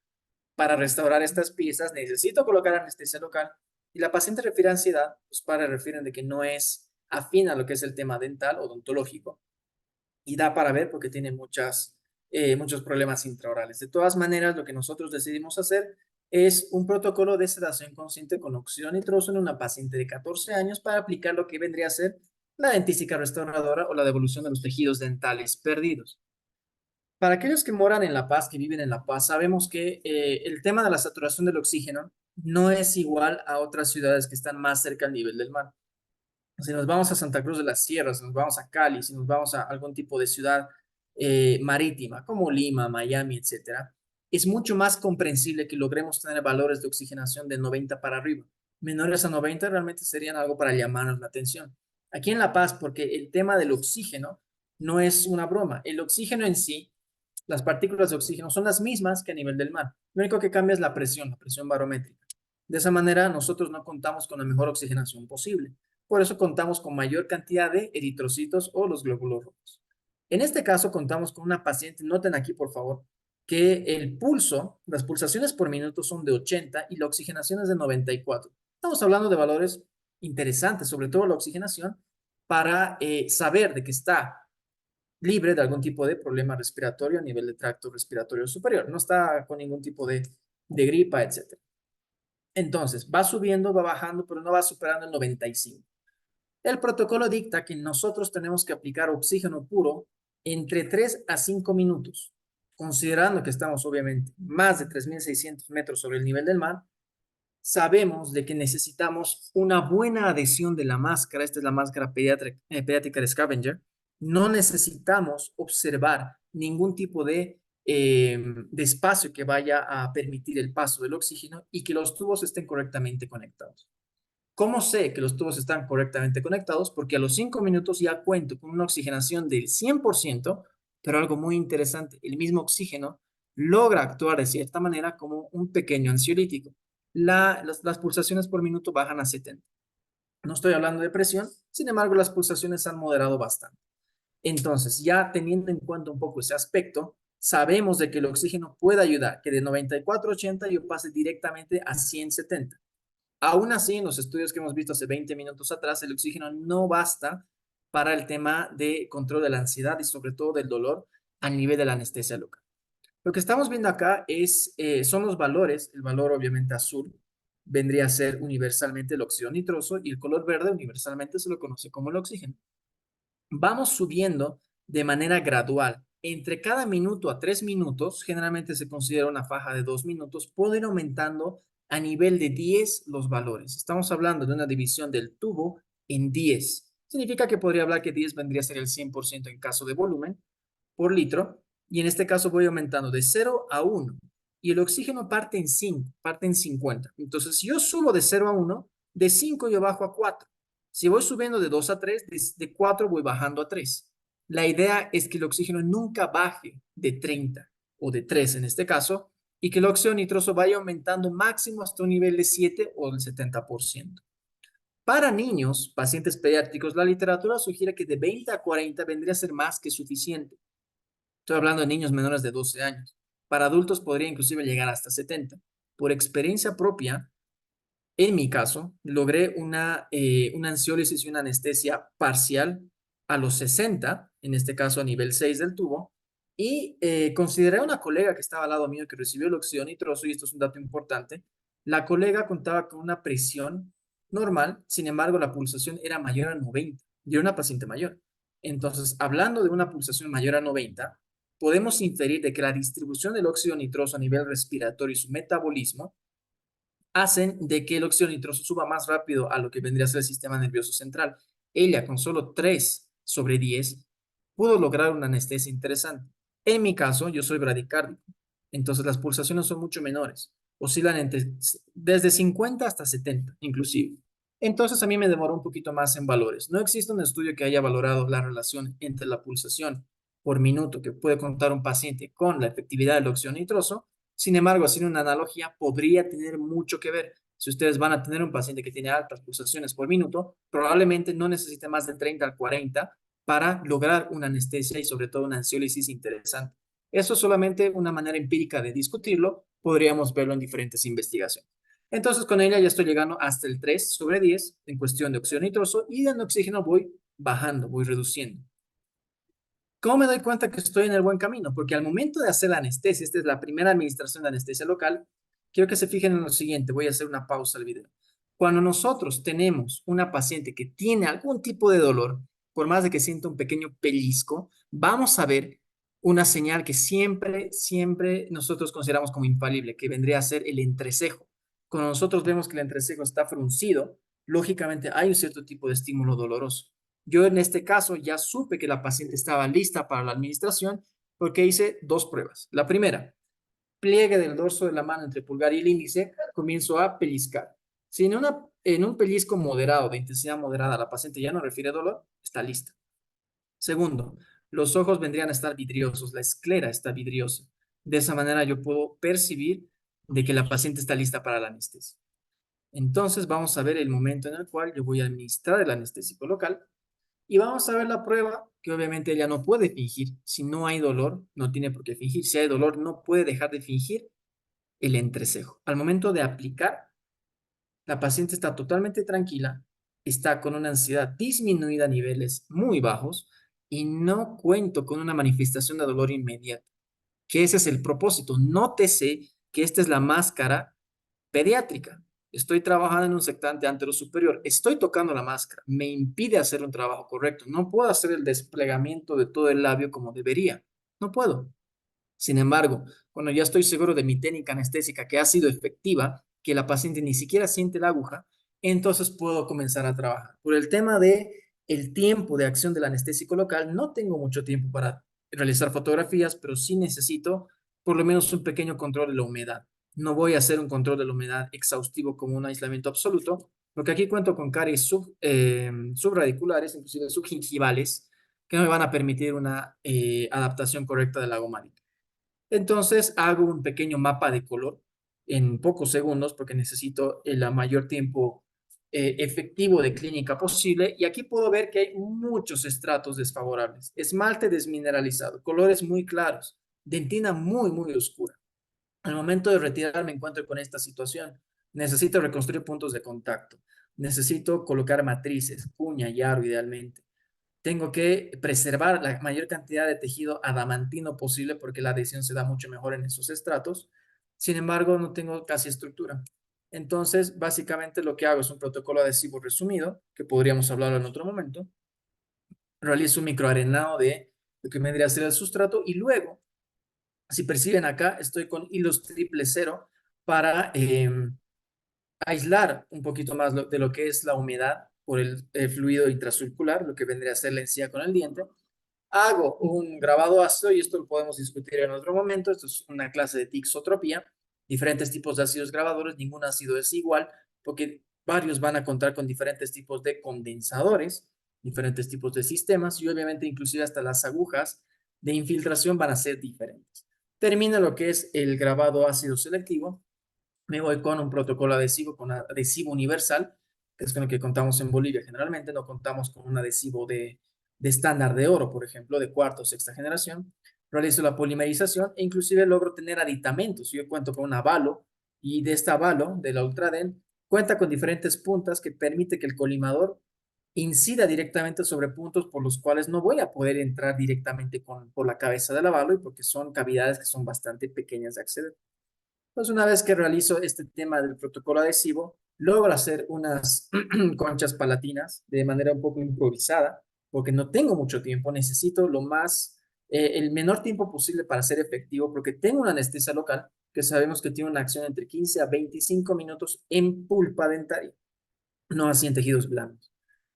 para restaurar estas piezas, necesito colocar anestesia local y la paciente refiere ansiedad, los padres refieren de que no es afín a lo que es el tema dental odontológico y da para ver porque tiene muchos problemas intraorales. De todas maneras, lo que nosotros decidimos hacer es un protocolo de sedación consciente con óxido nitroso en una paciente de 14 años para aplicar lo que vendría a ser la dentística restauradora o la devolución de los tejidos dentales perdidos. Para aquellos que moran en La Paz, que viven en La Paz, sabemos que el tema de la saturación del oxígeno no es igual a otras ciudades que están más cerca al nivel del mar. Si nos vamos a Santa Cruz de la Sierra, si nos vamos a Cali, si nos vamos a algún tipo de ciudad marítima, como Lima, Miami, etcétera, es mucho más comprensible que logremos tener valores de oxigenación de 90 para arriba. Menores a 90 realmente serían algo para llamarnos la atención. Aquí en La Paz, porque el tema del oxígeno no es una broma. El oxígeno en sí, las partículas de oxígeno son las mismas que a nivel del mar. Lo único que cambia es la presión barométrica. De esa manera, nosotros no contamos con la mejor oxigenación posible. Por eso contamos con mayor cantidad de eritrocitos o los glóbulos rojos. En este caso, contamos con una paciente, noten aquí por favor, que el pulso, las pulsaciones por minuto son de 80 y la oxigenación es de 94. Estamos hablando de valores interesantes, sobre todo la oxigenación, para saber de que está libre de algún tipo de problema respiratorio a nivel de tracto respiratorio superior. No está con ningún tipo de gripa, etc. Entonces, va subiendo, va bajando, pero no va superando el 95. El protocolo dicta que nosotros tenemos que aplicar oxígeno puro entre 3 a 5 minutos, considerando que estamos obviamente más de 3.600 metros sobre el nivel del mar. Sabemos de que necesitamos una buena adhesión de la máscara. Esta es la máscara pediátrica de Scavenger. No necesitamos observar ningún tipo de espacio que vaya a permitir el paso del oxígeno y que los tubos estén correctamente conectados. ¿Cómo sé que los tubos están correctamente conectados? Porque a los 5 minutos ya cuento con una oxigenación del 100%, pero algo muy interesante, el mismo oxígeno logra actuar de cierta manera como un pequeño ansiolítico. Las pulsaciones por minuto bajan a 70. No estoy hablando de presión, sin embargo, las pulsaciones han moderado bastante. Entonces, ya teniendo en cuenta un poco ese aspecto, sabemos de que el oxígeno puede ayudar, que de 94-80 yo pase directamente a 170. Aún así, en los estudios que hemos visto hace 20 minutos atrás, el oxígeno no basta para el tema de control de la ansiedad y sobre todo del dolor a nivel de la anestesia local. Lo que estamos viendo acá son los valores. El valor obviamente azul vendría a ser universalmente el óxido nitroso y el color verde universalmente se lo conoce como el oxígeno. Vamos subiendo de manera gradual. Entre cada minuto a 3 minutos, generalmente se considera una faja de 2 minutos, pueden ir aumentando a nivel de 10 los valores. Estamos hablando de una división del tubo en 10. Significa que podría hablar que 10 vendría a ser el 100% en caso de volumen por litro, y en este caso voy aumentando de 0 a 1, y el oxígeno parte en 5, parte en 50. Entonces, si yo subo de 0 a 1, de 5 yo bajo a 4. Si voy subiendo de 2 a 3, de 4 voy bajando a 3. La idea es que el oxígeno nunca baje de 30 o de 3 en este caso, y que el óxido nitroso vaya aumentando máximo hasta un nivel de 7 o del 70%. Para niños, pacientes pediátricos, la literatura sugiere que de 20 a 40 vendría a ser más que suficiente. Estoy hablando de niños menores de 12 años. Para adultos podría inclusive llegar hasta 70. Por experiencia propia, en mi caso, logré una ansiólisis y una anestesia parcial a los 60, en este caso a nivel 6 del tubo, y consideré a una colega que estaba al lado mío que recibió el óxido nitroso, y esto es un dato importante. La colega contaba con una presión normal, sin embargo, la pulsación era mayor a 90, y era una paciente mayor. Entonces, hablando de una pulsación mayor a 90, podemos inferir de que la distribución del óxido nitroso a nivel respiratorio y su metabolismo hacen de que el óxido nitroso suba más rápido a lo que vendría a ser el sistema nervioso central. Ella, con solo 3 sobre 10, pudo lograr una anestesia interesante. En mi caso, yo soy bradicárdico, entonces las pulsaciones son mucho menores, oscilan desde 50 hasta 70, inclusive. Entonces a mí me demoró un poquito más en valores. No existe un estudio que haya valorado la relación entre la pulsación por minuto que puede contar un paciente con la efectividad del óxido nitroso. Sin embargo, haciendo una analogía, podría tener mucho que ver. Si ustedes van a tener un paciente que tiene altas pulsaciones por minuto, probablemente no necesite más de 30 al 40 para lograr una anestesia y sobre todo una ansiólisis interesante. Eso es solamente una manera empírica de discutirlo, podríamos verlo en diferentes investigaciones. Entonces, con ella ya estoy llegando hasta el 3 sobre 10 en cuestión de óxido nitroso, y en oxígeno voy bajando, voy reduciendo. ¿Cómo me doy cuenta que estoy en el buen camino? Porque al momento de hacer la anestesia, esta es la primera administración de anestesia local, quiero que se fijen en lo siguiente, voy a hacer una pausa al video. Cuando nosotros tenemos una paciente que tiene algún tipo de dolor, por más de que sienta un pequeño pellizco, vamos a ver una señal que siempre nosotros consideramos como infalible, que vendría a ser el entrecejo. Cuando nosotros vemos que el entrecejo está fruncido, lógicamente hay un cierto tipo de estímulo doloroso. Yo en este caso ya supe que la paciente estaba lista para la administración porque hice 2 pruebas. La primera, pliegue del dorso de la mano entre pulgar y el índice, comienzo a pellizcar. Si en una en un pellizco moderado, de intensidad moderada, la paciente ya no refiere dolor, está lista. Segundo, los ojos vendrían a estar vidriosos, la esclera está vidriosa. De esa manera yo puedo percibir de que la paciente está lista para la anestesia. Entonces vamos a ver el momento en el cual yo voy a administrar el anestésico local y vamos a ver la prueba que obviamente ella no puede fingir. Si no hay dolor, no tiene por qué fingir. Si hay dolor, no puede dejar de fingir el entrecejo. Al momento de aplicar, la paciente está totalmente tranquila, está con una ansiedad disminuida a niveles muy bajos y no cuento con una manifestación de dolor inmediata, que ese es el propósito. Nótese que esta es la máscara pediátrica. Estoy trabajando en un sectante anterosuperior, estoy tocando la máscara, me impide hacer un trabajo correcto, no puedo hacer el desplegamiento de todo el labio como debería, no puedo. Sin embargo, cuando ya estoy seguro de mi técnica anestésica que ha sido efectiva, que la paciente ni siquiera siente la aguja, entonces puedo comenzar a trabajar. Por el tema de el tiempo de acción del anestésico local, no tengo mucho tiempo para realizar fotografías, pero sí necesito por lo menos un pequeño control de la humedad. No voy a hacer un control de la humedad exhaustivo como un aislamiento absoluto, porque aquí cuento con caries subradiculares, inclusive subgingivales, que me van a permitir una adaptación correcta de la gomática. Entonces hago un pequeño mapa de color en pocos segundos porque necesito el mayor tiempo efectivo de clínica posible y aquí puedo ver que hay muchos estratos desfavorables. Esmalte desmineralizado, colores muy claros, dentina muy, muy oscura. Al momento de retirar me encuentro con esta situación. Necesito reconstruir puntos de contacto. Necesito colocar matrices, cuña y aro idealmente. Tengo que preservar la mayor cantidad de tejido adamantino posible porque la adhesión se da mucho mejor en esos estratos. Sin embargo, no tengo casi estructura. Entonces, básicamente lo que hago es un protocolo adhesivo resumido, que podríamos hablarlo en otro momento. Realizo un microarenado de lo que vendría a ser el sustrato y luego, si perciben acá, estoy con hilos triple cero para aislar un poquito más de lo que es la humedad por el fluido intracircular, lo que vendría a ser la encía con el diente. Hago un grabado ácido y esto lo podemos discutir en otro momento. Esto es una clase de tixotropía, diferentes tipos de ácidos grabadores, ningún ácido es igual porque varios van a contar con diferentes tipos de condensadores, diferentes tipos de sistemas y obviamente inclusive hasta las agujas de infiltración van a ser diferentes. Termino lo que es el grabado ácido selectivo, me voy con un protocolo adhesivo, con adhesivo universal, que es con el que contamos en Bolivia generalmente, no contamos con un adhesivo de estándar de oro, por ejemplo, de cuarta o sexta generación. Realizo la polimerización e inclusive logro tener aditamentos. Yo cuento con una Valo y de esta Valo, de la Ultraden, cuenta con diferentes puntas que permite que el colimador incida directamente sobre puntos por los cuales no voy a poder entrar directamente por la cabeza de la Valo y porque son cavidades que son bastante pequeñas de acceder. Pues una vez que realizo este tema del protocolo adhesivo, logro hacer unas conchas palatinas de manera un poco improvisada, porque no tengo mucho tiempo, necesito el menor tiempo posible para ser efectivo, porque tengo una anestesia local que sabemos que tiene una acción entre 15 a 25 minutos en pulpa dentaria, no así en tejidos blandos.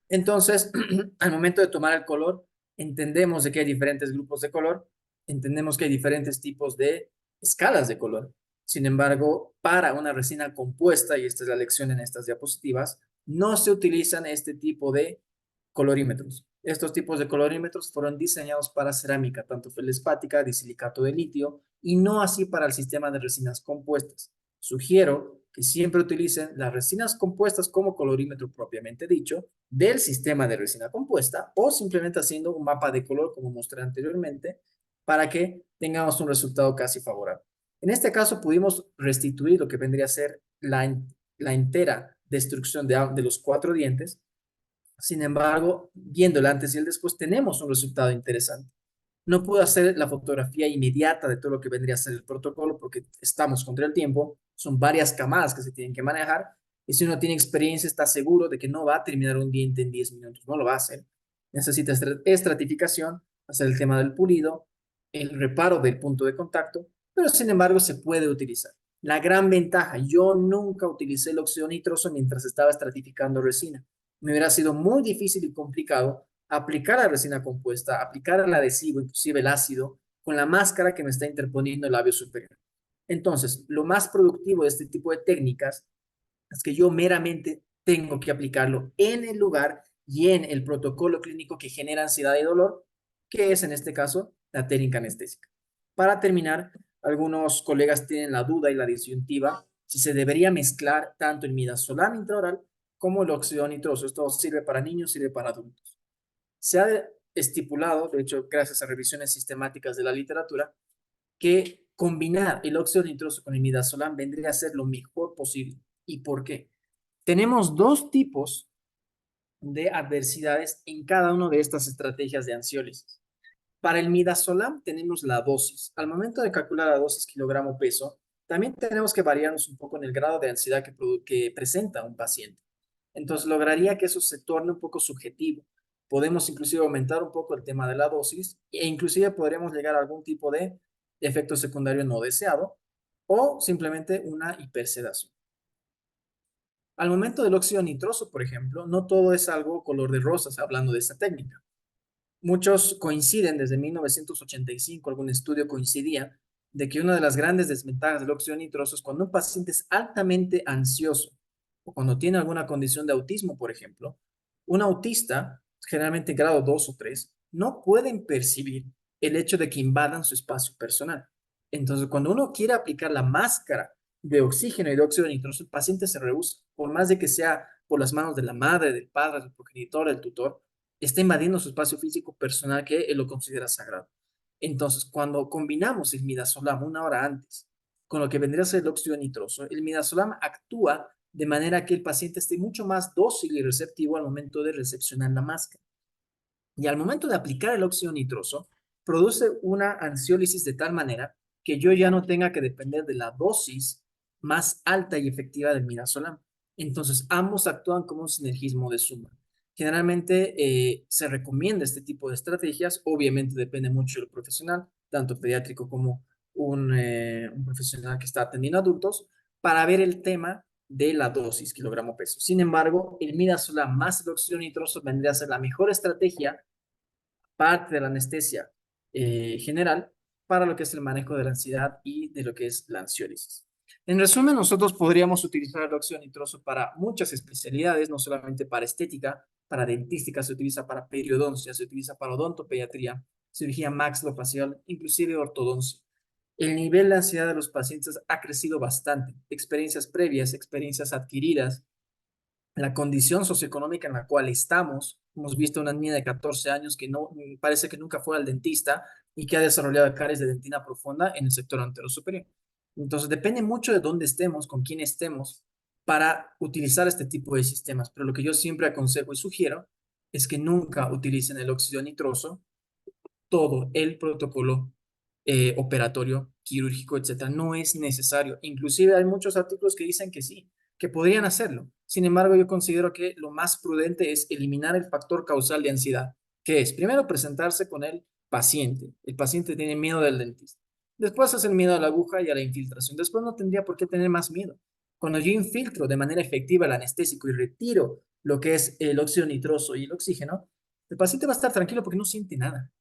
Entonces, al momento de tomar el color, entendemos de que hay diferentes grupos de color, entendemos que hay diferentes tipos de escalas de color. Sin embargo, para una resina compuesta, y esta es la lección en estas diapositivas, no se utilizan este tipo de colorímetros. Estos tipos de colorímetros fueron diseñados para cerámica, tanto feldespática, disilicato de litio, y no así para el sistema de resinas compuestas. Sugiero que siempre utilicen las resinas compuestas como colorímetro propiamente dicho del sistema de resina compuesta o simplemente haciendo un mapa de color como mostré anteriormente para que tengamos un resultado casi favorable. En este caso pudimos restituir lo que vendría a ser la entera destrucción de los cuatro dientes. Sin embargo, viendo el antes y el después, tenemos un resultado interesante. No puedo hacer la fotografía inmediata de todo lo que vendría a ser el protocolo porque estamos contra el tiempo, son varias camadas que se tienen que manejar y si uno tiene experiencia está seguro de que no va a terminar un diente en 10 minutos, no lo va a hacer. Necesita estratificación, hacer el tema del pulido, el reparo del punto de contacto, pero sin embargo se puede utilizar. La gran ventaja, yo nunca utilicé el óxido nitroso mientras estaba estratificando resina. Me hubiera sido muy difícil y complicado aplicar la resina compuesta, aplicar el adhesivo, inclusive el ácido, con la máscara que me está interponiendo el labio superior. Entonces, lo más productivo de este tipo de técnicas es que yo meramente tengo que aplicarlo en el lugar y en el protocolo clínico que genera ansiedad y dolor, que es en este caso la técnica anestésica. Para terminar, algunos colegas tienen la duda y la disyuntiva si se debería mezclar tanto el midazolam intraoral como el óxido nitroso. Esto sirve para niños, sirve para adultos. Se ha estipulado, de hecho, gracias a revisiones sistemáticas de la literatura, que combinar el óxido nitroso con el midazolam vendría a ser lo mejor posible. ¿Y por qué? Tenemos dos tipos de adversidades en cada una de estas estrategias de ansiólisis. Para el midazolam tenemos la dosis. Al momento de calcular la dosis kilogramo peso, también tenemos que variarnos un poco en el grado de ansiedad que presenta un paciente. Entonces, lograría que eso se torne un poco subjetivo. Podemos inclusive aumentar un poco el tema de la dosis e inclusive podríamos llegar a algún tipo de efecto secundario no deseado o simplemente una hipersedación. Al momento del óxido nitroso, por ejemplo, no todo es algo color de rosas hablando de esta técnica. Muchos coinciden desde 1985, algún estudio coincidía, de que una de las grandes desventajas del óxido nitroso es cuando un paciente es altamente ansioso o cuando tiene alguna condición de autismo, por ejemplo. Un autista, generalmente grado 2 o 3, no pueden percibir el hecho de que invadan su espacio personal. Entonces, cuando uno quiere aplicar la máscara de oxígeno y de óxido nitroso, el paciente se rehúsa, por más de que sea por las manos de la madre, del padre, del progenitor, del tutor, está invadiendo su espacio físico personal que él lo considera sagrado. Entonces, cuando combinamos el midazolam una hora antes con lo que vendría a ser el óxido nitroso, el midazolam actúa de manera que el paciente esté mucho más dócil y receptivo al momento de recepcionar la máscara. Y al momento de aplicar el óxido nitroso, produce una ansiólisis de tal manera que yo ya no tenga que depender de la dosis más alta y efectiva del midazolam. Entonces, ambos actúan como un sinergismo de suma. Generalmente se recomienda este tipo de estrategias, obviamente depende mucho del profesional, tanto pediátrico como un profesional que está atendiendo adultos, para ver el tema de la dosis kilogramo peso. Sin embargo, el midazolam más el óxido nitroso vendría a ser la mejor estrategia, parte de la anestesia general, para lo que es el manejo de la ansiedad y de lo que es la ansiólisis. En resumen, nosotros podríamos utilizar el óxido nitroso para muchas especialidades, no solamente para estética, para dentística, se utiliza para periodoncia, se utiliza para odontopediatría, cirugía maxilofacial, inclusive ortodoncia. El nivel de ansiedad de los pacientes ha crecido bastante. Experiencias previas, experiencias adquiridas, la condición socioeconómica en la cual estamos. Hemos visto una niña de 14 años que no parece que nunca fue al dentista y que ha desarrollado caries de dentina profunda en el sector anterior superior. Entonces, depende mucho de dónde estemos, con quién estemos, para utilizar este tipo de sistemas. Pero lo que yo siempre aconsejo y sugiero es que nunca utilicen el óxido nitroso todo el protocolo operatorio, quirúrgico, etcétera. No es necesario. Inclusive hay muchos artículos que dicen que sí, que podrían hacerlo. Sin embargo, yo considero que lo más prudente es eliminar el factor causal de ansiedad, que es primero presentarse con el paciente. El paciente tiene miedo del dentista. Después es el miedo a la aguja y a la infiltración. Después no tendría por qué tener más miedo. Cuando yo infiltro de manera efectiva el anestésico y retiro lo que es el óxido nitroso y el oxígeno, el paciente va a estar tranquilo porque no siente nada.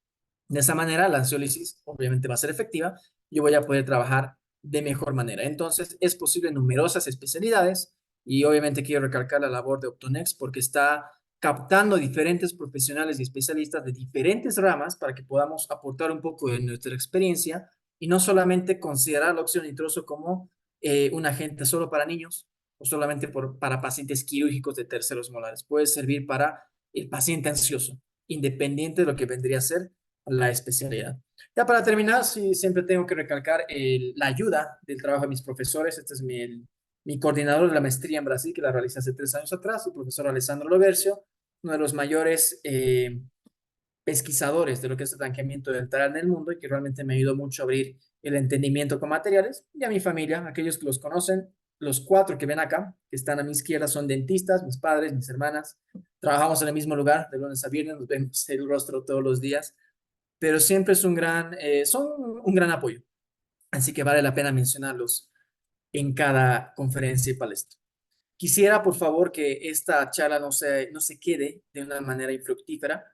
De esa manera, la ansiólisis obviamente va a ser efectiva. Yo voy a poder trabajar de mejor manera. Entonces, es posible en numerosas especialidades y obviamente quiero recalcar la labor de Optonex porque está captando diferentes profesionales y especialistas de diferentes ramas para que podamos aportar un poco de nuestra experiencia y no solamente considerar el óxido nitroso como un agente solo para niños o solamente para pacientes quirúrgicos de terceros molares. Puede servir para el paciente ansioso, independiente de lo que vendría a ser la especialidad. Ya para terminar, sí, siempre tengo que recalcar la ayuda del trabajo de mis profesores. Este es mi coordinador de la maestría en Brasil, que la realicé hace 3 años atrás, el profesor Alessandro Lobercio, uno de los mayores pesquisadores de lo que es el blanqueamiento dental en el mundo y que realmente me ayudó mucho a abrir el entendimiento con materiales. Y a mi familia, aquellos que los conocen, los 4 que ven acá, que están a mi izquierda, son dentistas, mis padres, mis hermanas. Trabajamos en el mismo lugar, de lunes a viernes, nos vemos el rostro todos los días, pero siempre es son un gran apoyo. Así que vale la pena mencionarlos en cada conferencia y palestra. Quisiera, por favor, que esta charla no se quede de una manera infructífera.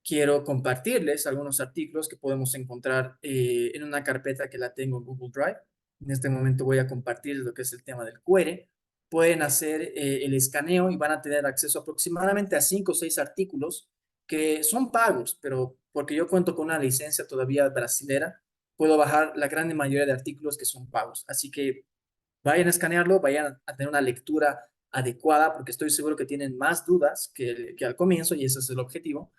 Quiero compartirles algunos artículos que podemos encontrar en una carpeta que la tengo en Google Drive. En este momento voy a compartir lo que es el tema del QR. pueden hacer el escaneo y van a tener acceso aproximadamente a 5 o 6 artículos que son pagos, pero porque yo cuento con una licencia todavía brasilera, puedo bajar la gran mayoría de artículos que son pagos. Así que vayan a escanearlo, vayan a tener una lectura adecuada, porque estoy seguro que tienen más dudas que al comienzo y ese es el objetivo,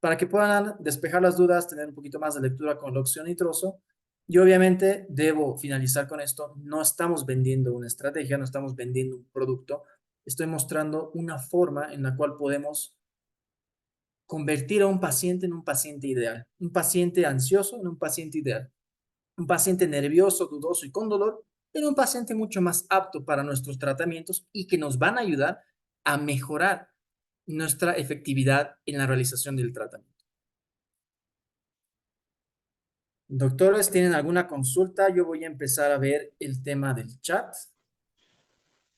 para que puedan despejar las dudas, tener un poquito más de lectura con Loxio Nitroso. Y obviamente debo finalizar con esto, no estamos vendiendo una estrategia, no estamos vendiendo un producto, estoy mostrando una forma en la cual podemos convertir a un paciente en un paciente ideal, un paciente ansioso en un paciente ideal, un paciente nervioso, dudoso y con dolor, en un paciente mucho más apto para nuestros tratamientos y que nos van a ayudar a mejorar nuestra efectividad en la realización del tratamiento. Doctores, ¿tienen alguna consulta? Yo voy a empezar a ver el tema del chat.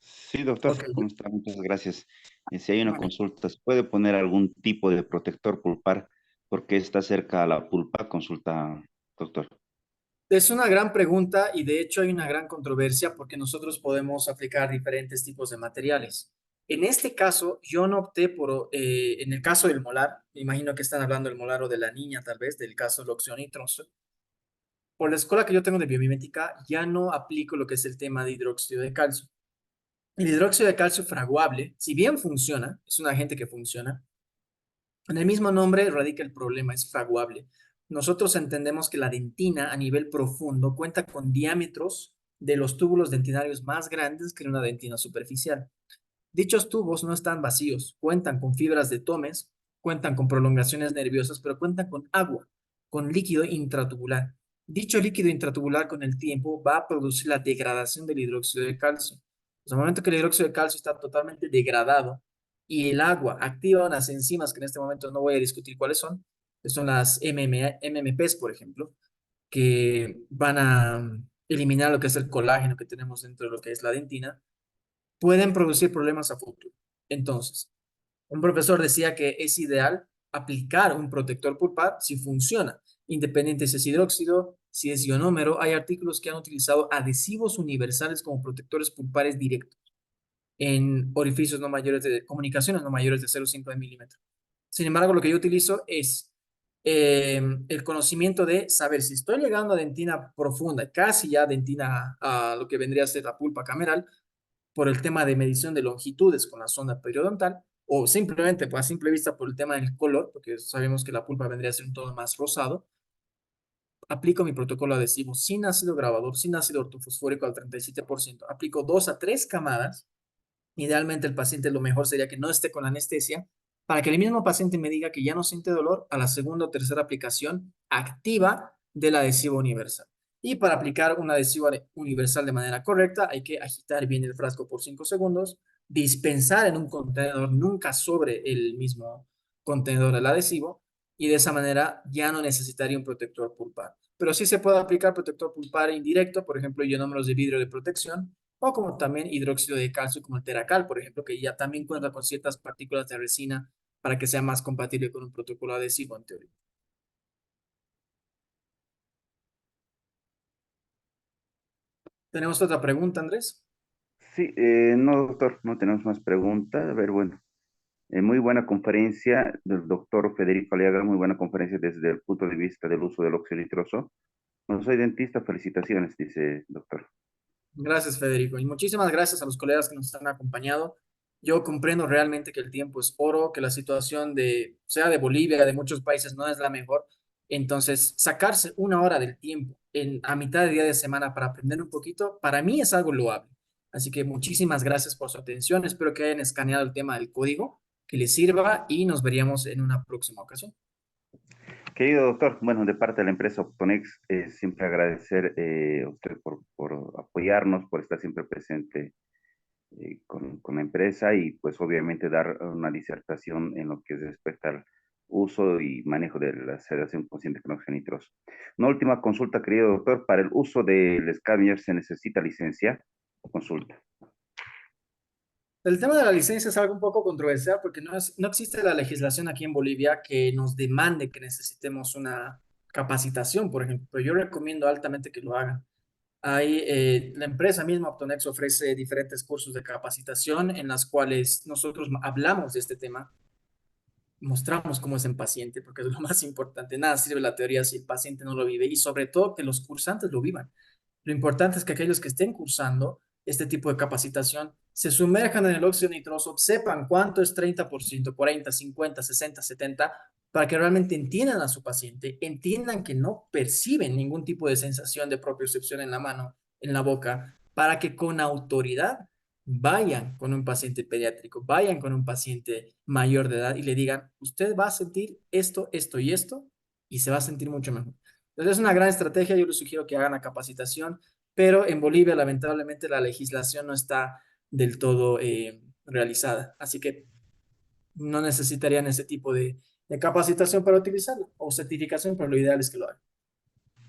Sí, doctor, Ok, ¿cómo está? Muchas gracias. Si hay una vale. consulta, ¿se puede poner algún tipo de protector pulpar porque está cerca a la pulpa? Consulta, doctor. Es una gran pregunta y de hecho hay una gran controversia porque nosotros podemos aplicar diferentes tipos de materiales. En este caso, yo no opté por, en el caso del molar, me imagino que están hablando del molar o de la niña tal vez, del caso de Loxionitros. Por la escuela que yo tengo de biomimética, ya no aplico lo que es el tema de hidróxido de calcio. El hidróxido de calcio fraguable, si bien funciona, es un agente que funciona, en el mismo nombre radica el problema, es fraguable. Nosotros entendemos que la dentina a nivel profundo cuenta con diámetros de los túbulos dentinarios más grandes que una dentina superficial. Dichos tubos no están vacíos, cuentan con fibras de tomes, cuentan con prolongaciones nerviosas, pero cuentan con agua, con líquido intratubular. Dicho líquido intratubular con el tiempo va a producir la degradación del hidróxido de calcio. Pues al momento que el hidróxido de calcio está totalmente degradado y el agua activa unas enzimas que en este momento no voy a discutir cuáles son, que son las MMPs, por ejemplo, que van a eliminar lo que es el colágeno que tenemos dentro de lo que es la dentina, pueden producir problemas a futuro. Entonces, un profesor decía que es ideal aplicar un protector pulpar si funciona, independiente si es hidróxido, si es ionómero. Hay artículos que han utilizado adhesivos universales como protectores pulpares directos en orificios no mayores de comunicaciones no mayores de 0,5 milímetros. Sin embargo, lo que yo utilizo es el conocimiento de saber si estoy llegando a dentina profunda, casi ya dentina a lo que vendría a ser la pulpa cameral, por el tema de medición de longitudes con la sonda periodontal, o simplemente pues, a simple vista por el tema del color, porque sabemos que la pulpa vendría a ser un tono más rosado, aplico mi protocolo adhesivo sin ácido grabador, sin ácido ortofosfórico al 37%. Aplico 2 a 3 camadas. Idealmente el paciente lo mejor sería que no esté con anestesia para que el mismo paciente me diga que ya no siente dolor a la segunda o tercera aplicación activa del adhesivo universal. Y para aplicar un adhesivo universal de manera correcta hay que agitar bien el frasco por 5 segundos, dispensar en un contenedor, nunca sobre el mismo contenedor el adhesivo, y de esa manera ya no necesitaría un protector pulpar. Pero sí se puede aplicar protector pulpar indirecto, por ejemplo, ionómeros de vidrio de protección, o como también hidróxido de calcio como el Teracal, por ejemplo, que ya también cuenta con ciertas partículas de resina para que sea más compatible con un protocolo adhesivo en teoría. ¿Tenemos otra pregunta, Andrés? Sí, no, doctor, no tenemos más preguntas. A ver, bueno, muy buena conferencia del doctor Federico Aliaga, muy buena conferencia desde el punto de vista del uso del óxido nitroso. No soy dentista, felicitaciones, dice doctor. Gracias, Federico. Y muchísimas gracias a los colegas que nos han acompañado. Yo comprendo realmente que el tiempo es oro, que la situación de, sea de Bolivia, de muchos países, no es la mejor. Entonces, sacarse una hora del tiempo a mitad de día de semana para aprender un poquito, para mí es algo loable. Así que muchísimas gracias por su atención. Espero que hayan escaneado el tema del código, que les sirva y nos veríamos en una próxima ocasión. Querido doctor, bueno, de parte de la empresa Optonex, siempre agradecer a usted por apoyarnos, por estar siempre presente con la empresa y pues obviamente dar una disertación en lo que respecta al uso y manejo de la sedación consciente con óxido nitroso. Una última consulta, querido doctor, ¿para el uso del escáner se necesita licencia o consulta? El tema de la licencia es algo un poco controversial porque no existe la legislación aquí en Bolivia que nos demande que necesitemos una capacitación, por ejemplo, pero yo recomiendo altamente que lo hagan. La empresa misma, Optonex, ofrece diferentes cursos de capacitación en las cuales nosotros hablamos de este tema, mostramos cómo es en paciente, porque es lo más importante. Nada sirve la teoría si el paciente no lo vive y sobre todo que los cursantes lo vivan. Lo importante es que aquellos que estén cursando este tipo de capacitación se sumerjan en el óxido nitroso, sepan cuánto es 30%, 40, 50, 60, 70, para que realmente entiendan a su paciente, entiendan que no perciben ningún tipo de sensación de propiocepción en la mano, en la boca, para que con autoridad vayan con un paciente pediátrico, vayan con un paciente mayor de edad y le digan, usted va a sentir esto, esto y esto, y se va a sentir mucho mejor. Entonces es una gran estrategia, yo les sugiero que hagan la capacitación, pero en Bolivia lamentablemente la legislación no está del todo realizada, así que no necesitarían ese tipo de capacitación para utilizarla o certificación, pero lo ideal es que lo hagan.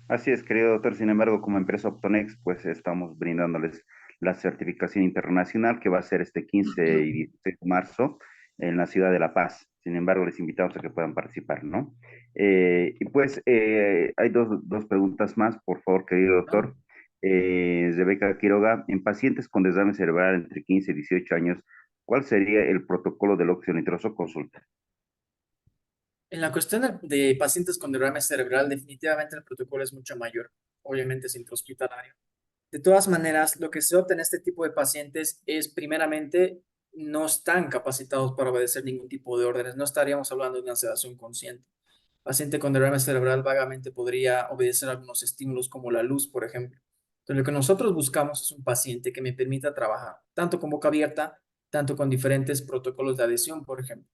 Así es, querido doctor. Sin embargo, como empresa Optonex, pues estamos brindándoles la certificación internacional que va a ser este 15 y 16 de marzo en la ciudad de La Paz. Sin embargo, les invitamos a que puedan participar, ¿no? Y pues hay dos preguntas más, por favor, querido ¿No? doctor. Rebeca Quiroga, en pacientes con desarme cerebral entre 15 y 18 años, ¿cuál sería el protocolo del óxido nitroso? Consulta. En la cuestión de pacientes con derrame cerebral, definitivamente el protocolo es mucho mayor, obviamente es intrahospitalario. De todas maneras, lo que se opta en este tipo de pacientes es, primeramente, no están capacitados para obedecer ningún tipo de órdenes. No estaríamos hablando de una sedación consciente. Paciente con derrame cerebral vagamente podría obedecer algunos estímulos como la luz, por ejemplo. Entonces, lo que nosotros buscamos es un paciente que me permita trabajar, tanto con boca abierta, tanto con diferentes protocolos de adhesión, por ejemplo.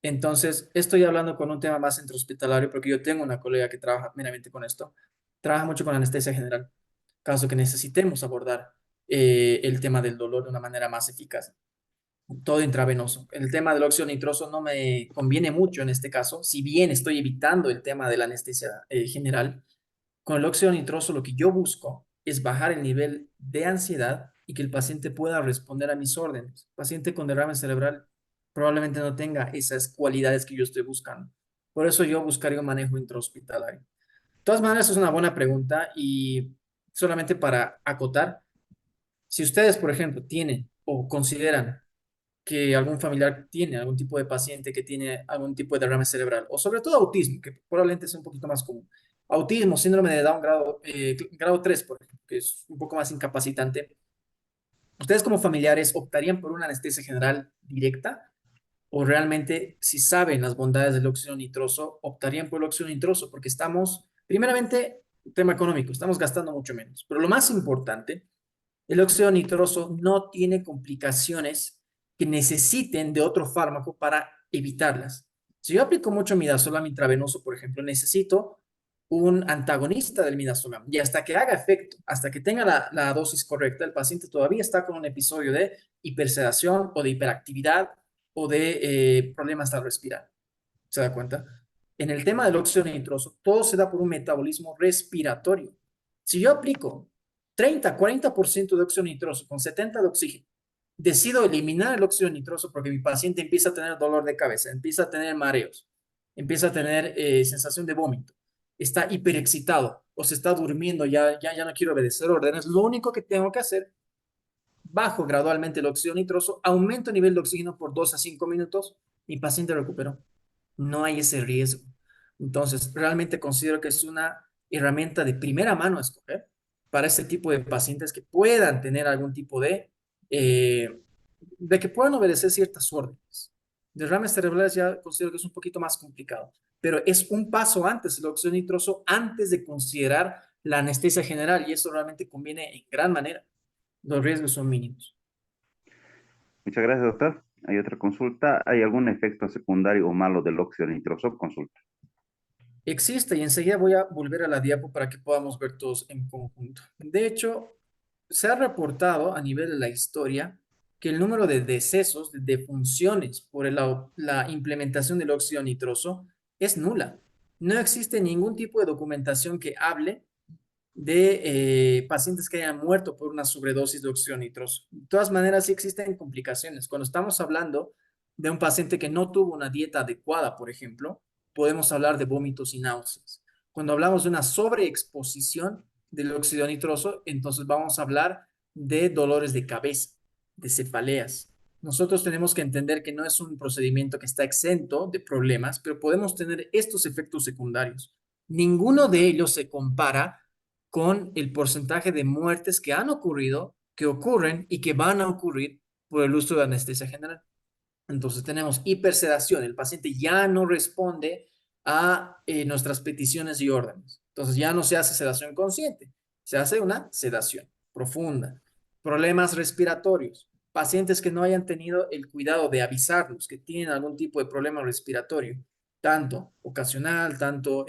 Entonces, estoy hablando con un tema más intrahospitalario porque yo tengo una colega que trabaja meramente con esto. Trabaja mucho con anestesia general, caso que necesitemos abordar el tema del dolor de una manera más eficaz. Todo intravenoso. El tema del óxido nitroso no me conviene mucho en este caso, si bien estoy evitando el tema de la anestesia general. Con el óxido nitroso lo que yo busco es bajar el nivel de ansiedad y que el paciente pueda responder a mis órdenes. Paciente con derrame cerebral probablemente no tenga esas cualidades que yo estoy buscando. Por eso yo buscaría un manejo intrahospitalario. De todas maneras, es una buena pregunta y solamente para acotar, si ustedes, por ejemplo, tienen o consideran que algún familiar tiene algún tipo de paciente que tiene algún tipo de derrame cerebral, o sobre todo autismo, que probablemente es un poquito más común. Autismo, síndrome de Down grado 3, por ejemplo, que es un poco más incapacitante. ¿Ustedes como familiares optarían por una anestesia general directa o realmente, si saben las bondades del óxido nitroso, optarían por el óxido nitroso? Porque estamos, primeramente, tema económico, estamos gastando mucho menos. Pero lo más importante, el óxido nitroso no tiene complicaciones que necesiten de otro fármaco para evitarlas. Si yo aplico mucho midazolam intravenoso, por ejemplo, necesito un antagonista del midazolam y hasta que haga efecto, hasta que tenga la dosis correcta, el paciente todavía está con un episodio de hipersedación o de hiperactividad o de problemas al respirar. ¿Se da cuenta? En el tema del óxido nitroso, todo se da por un metabolismo respiratorio. Si yo aplico 30, 40% de óxido nitroso con 70 de oxígeno, decido eliminar el óxido nitroso porque mi paciente empieza a tener dolor de cabeza, empieza a tener mareos, empieza a tener sensación de vómito, está hiperexcitado o se está durmiendo, ya no quiero obedecer órdenes, lo único que tengo que hacer, bajo gradualmente el óxido nitroso, aumento el nivel de oxígeno por 2 a 5 minutos, mi paciente recuperó. No hay ese riesgo. Entonces, realmente considero que es una herramienta de primera mano a escoger para ese tipo de pacientes que puedan tener algún tipo de que puedan obedecer ciertas órdenes. Derrames cerebrales ya considero que es un poquito más complicado, pero es un paso antes el óxido nitroso antes de considerar la anestesia general y eso realmente conviene en gran manera. Los riesgos son mínimos. Muchas gracias, doctor. Hay otra consulta. ¿Hay algún efecto secundario o malo del óxido nitroso? Consulta. Existe y enseguida voy a volver a la diapo para que podamos ver todos en conjunto. De hecho, se ha reportado a nivel de la historia que el número de decesos, de defunciones por la implementación del óxido nitroso es nula. No existe ningún tipo de documentación que hable de pacientes que hayan muerto por una sobredosis de óxido nitroso. De todas maneras, sí existen complicaciones. Cuando estamos hablando de un paciente que no tuvo una dieta adecuada, por ejemplo, podemos hablar de vómitos y náuseas. Cuando hablamos de una sobreexposición, del óxido nitroso, entonces vamos a hablar de dolores de cabeza, de cefaleas. Nosotros tenemos que entender que no es un procedimiento que está exento de problemas, pero podemos tener estos efectos secundarios. Ninguno de ellos se compara con el porcentaje de muertes que han ocurrido, que ocurren y que van a ocurrir por el uso de anestesia general. Entonces tenemos hipersedación, el paciente ya no responde a nuestras peticiones y órdenes. Entonces ya no se hace sedación consciente, se hace una sedación profunda. Problemas respiratorios, pacientes que no hayan tenido el cuidado de avisarnos que tienen algún tipo de problema respiratorio, tanto ocasional, tanto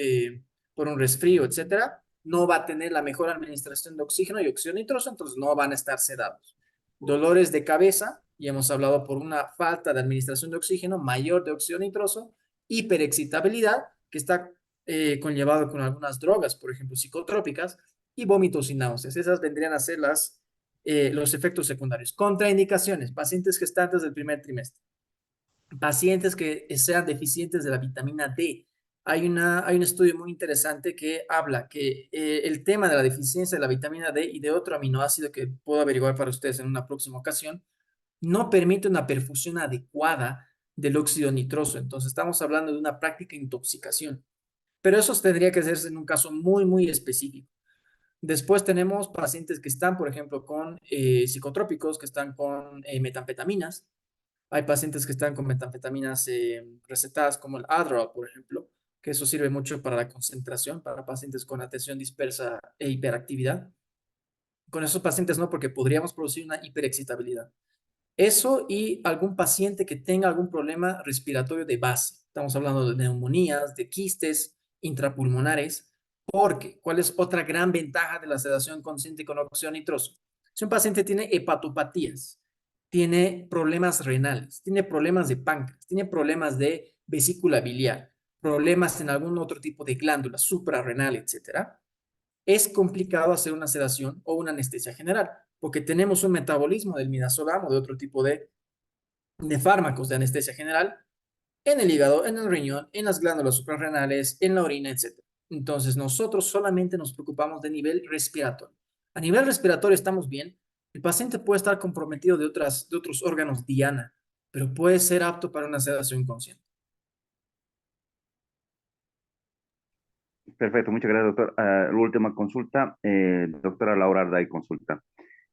por un resfrío, etcétera, no va a tener la mejor administración de oxígeno y óxido nitroso, entonces no van a estar sedados. Dolores de cabeza, y hemos hablado por una falta de administración de oxígeno mayor de óxido nitroso, hiperexcitabilidad, que está conllevado con algunas drogas, por ejemplo, psicotrópicas, y vómitos y náuseas. Esas vendrían a ser los efectos secundarios. Contraindicaciones, pacientes gestantes del primer trimestre, pacientes que sean deficientes de la vitamina D. Hay un estudio muy interesante que habla que el tema de la deficiencia de la vitamina D y de otro aminoácido que puedo averiguar para ustedes en una próxima ocasión, no permite una perfusión adecuada del óxido nitroso. Entonces estamos hablando de una práctica intoxicación. Pero eso tendría que hacerse en un caso muy, muy específico. Después tenemos pacientes que están, por ejemplo, con psicotrópicos, que están con metanfetaminas. Hay pacientes que están con metanfetaminas recetadas como el Adderall, por ejemplo, que eso sirve mucho para la concentración, para pacientes con atención dispersa e hiperactividad. Con esos pacientes no, porque podríamos producir una hiperexcitabilidad. Eso y algún paciente que tenga algún problema respiratorio de base. Estamos hablando de neumonías, de quistes intrapulmonares, porque ¿cuál es otra gran ventaja de la sedación consciente con óxido nitroso? Si un paciente tiene hepatopatías, tiene problemas renales, tiene problemas de páncreas, tiene problemas de vesícula biliar, problemas en algún otro tipo de glándula suprarrenal, etcétera, es complicado hacer una sedación o una anestesia general, porque tenemos un metabolismo del midazolam o de otro tipo de fármacos de anestesia general en el hígado, en el riñón, en las glándulas suprarrenales, en la orina, etc. Entonces, nosotros solamente nos preocupamos de nivel respiratorio. A nivel respiratorio estamos bien. El paciente puede estar comprometido de otros órganos diana, pero puede ser apto para una sedación consciente. Perfecto, muchas gracias, doctor. La última consulta, doctora Laura Arday, consulta.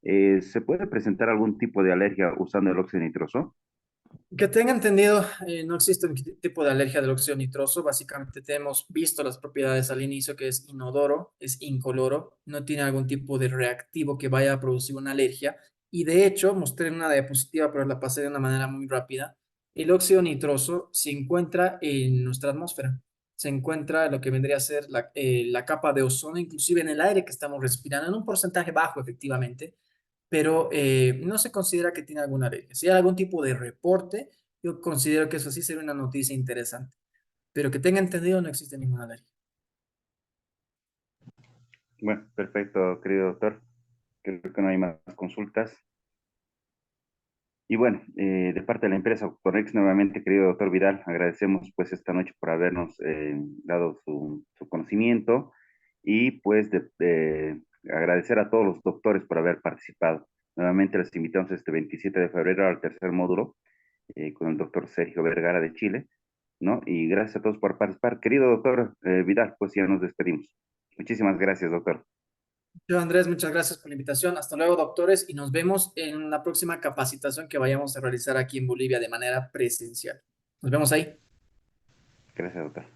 ¿Se puede presentar algún tipo de alergia usando el óxido nitroso? Que tenga entendido, no existe un tipo de alergia del óxido nitroso. Básicamente hemos visto las propiedades al inicio, que es inodoro, es incoloro, no tiene algún tipo de reactivo que vaya a producir una alergia. Y de hecho, mostré en una diapositiva, pero la pasé de una manera muy rápida. El óxido nitroso se encuentra en nuestra atmósfera. Se encuentra en lo que vendría a ser la capa de ozono, inclusive en el aire que estamos respirando, en un porcentaje bajo, efectivamente, pero no se considera que tiene alguna alergia. Si hay algún tipo de reporte, yo considero que eso sí sería una noticia interesante, pero que tenga entendido no existe ninguna alergia. Bueno, perfecto, querido doctor. Creo que no hay más consultas. Y bueno, de parte de la empresa Octonex, nuevamente, querido doctor Vidal, agradecemos pues esta noche por habernos dado su conocimiento y pues agradecer a todos los doctores por haber participado. Nuevamente les invitamos este 27 de febrero al tercer módulo con el doctor Sergio Vergara de Chile, ¿no? Y gracias a todos por participar. Querido doctor Vidal, pues ya nos despedimos. Muchísimas gracias, doctor. Yo, Andrés, muchas gracias por la invitación. Hasta luego, doctores, y nos vemos en la próxima capacitación que vayamos a realizar aquí en Bolivia de manera presencial. Nos vemos ahí. Gracias, doctor.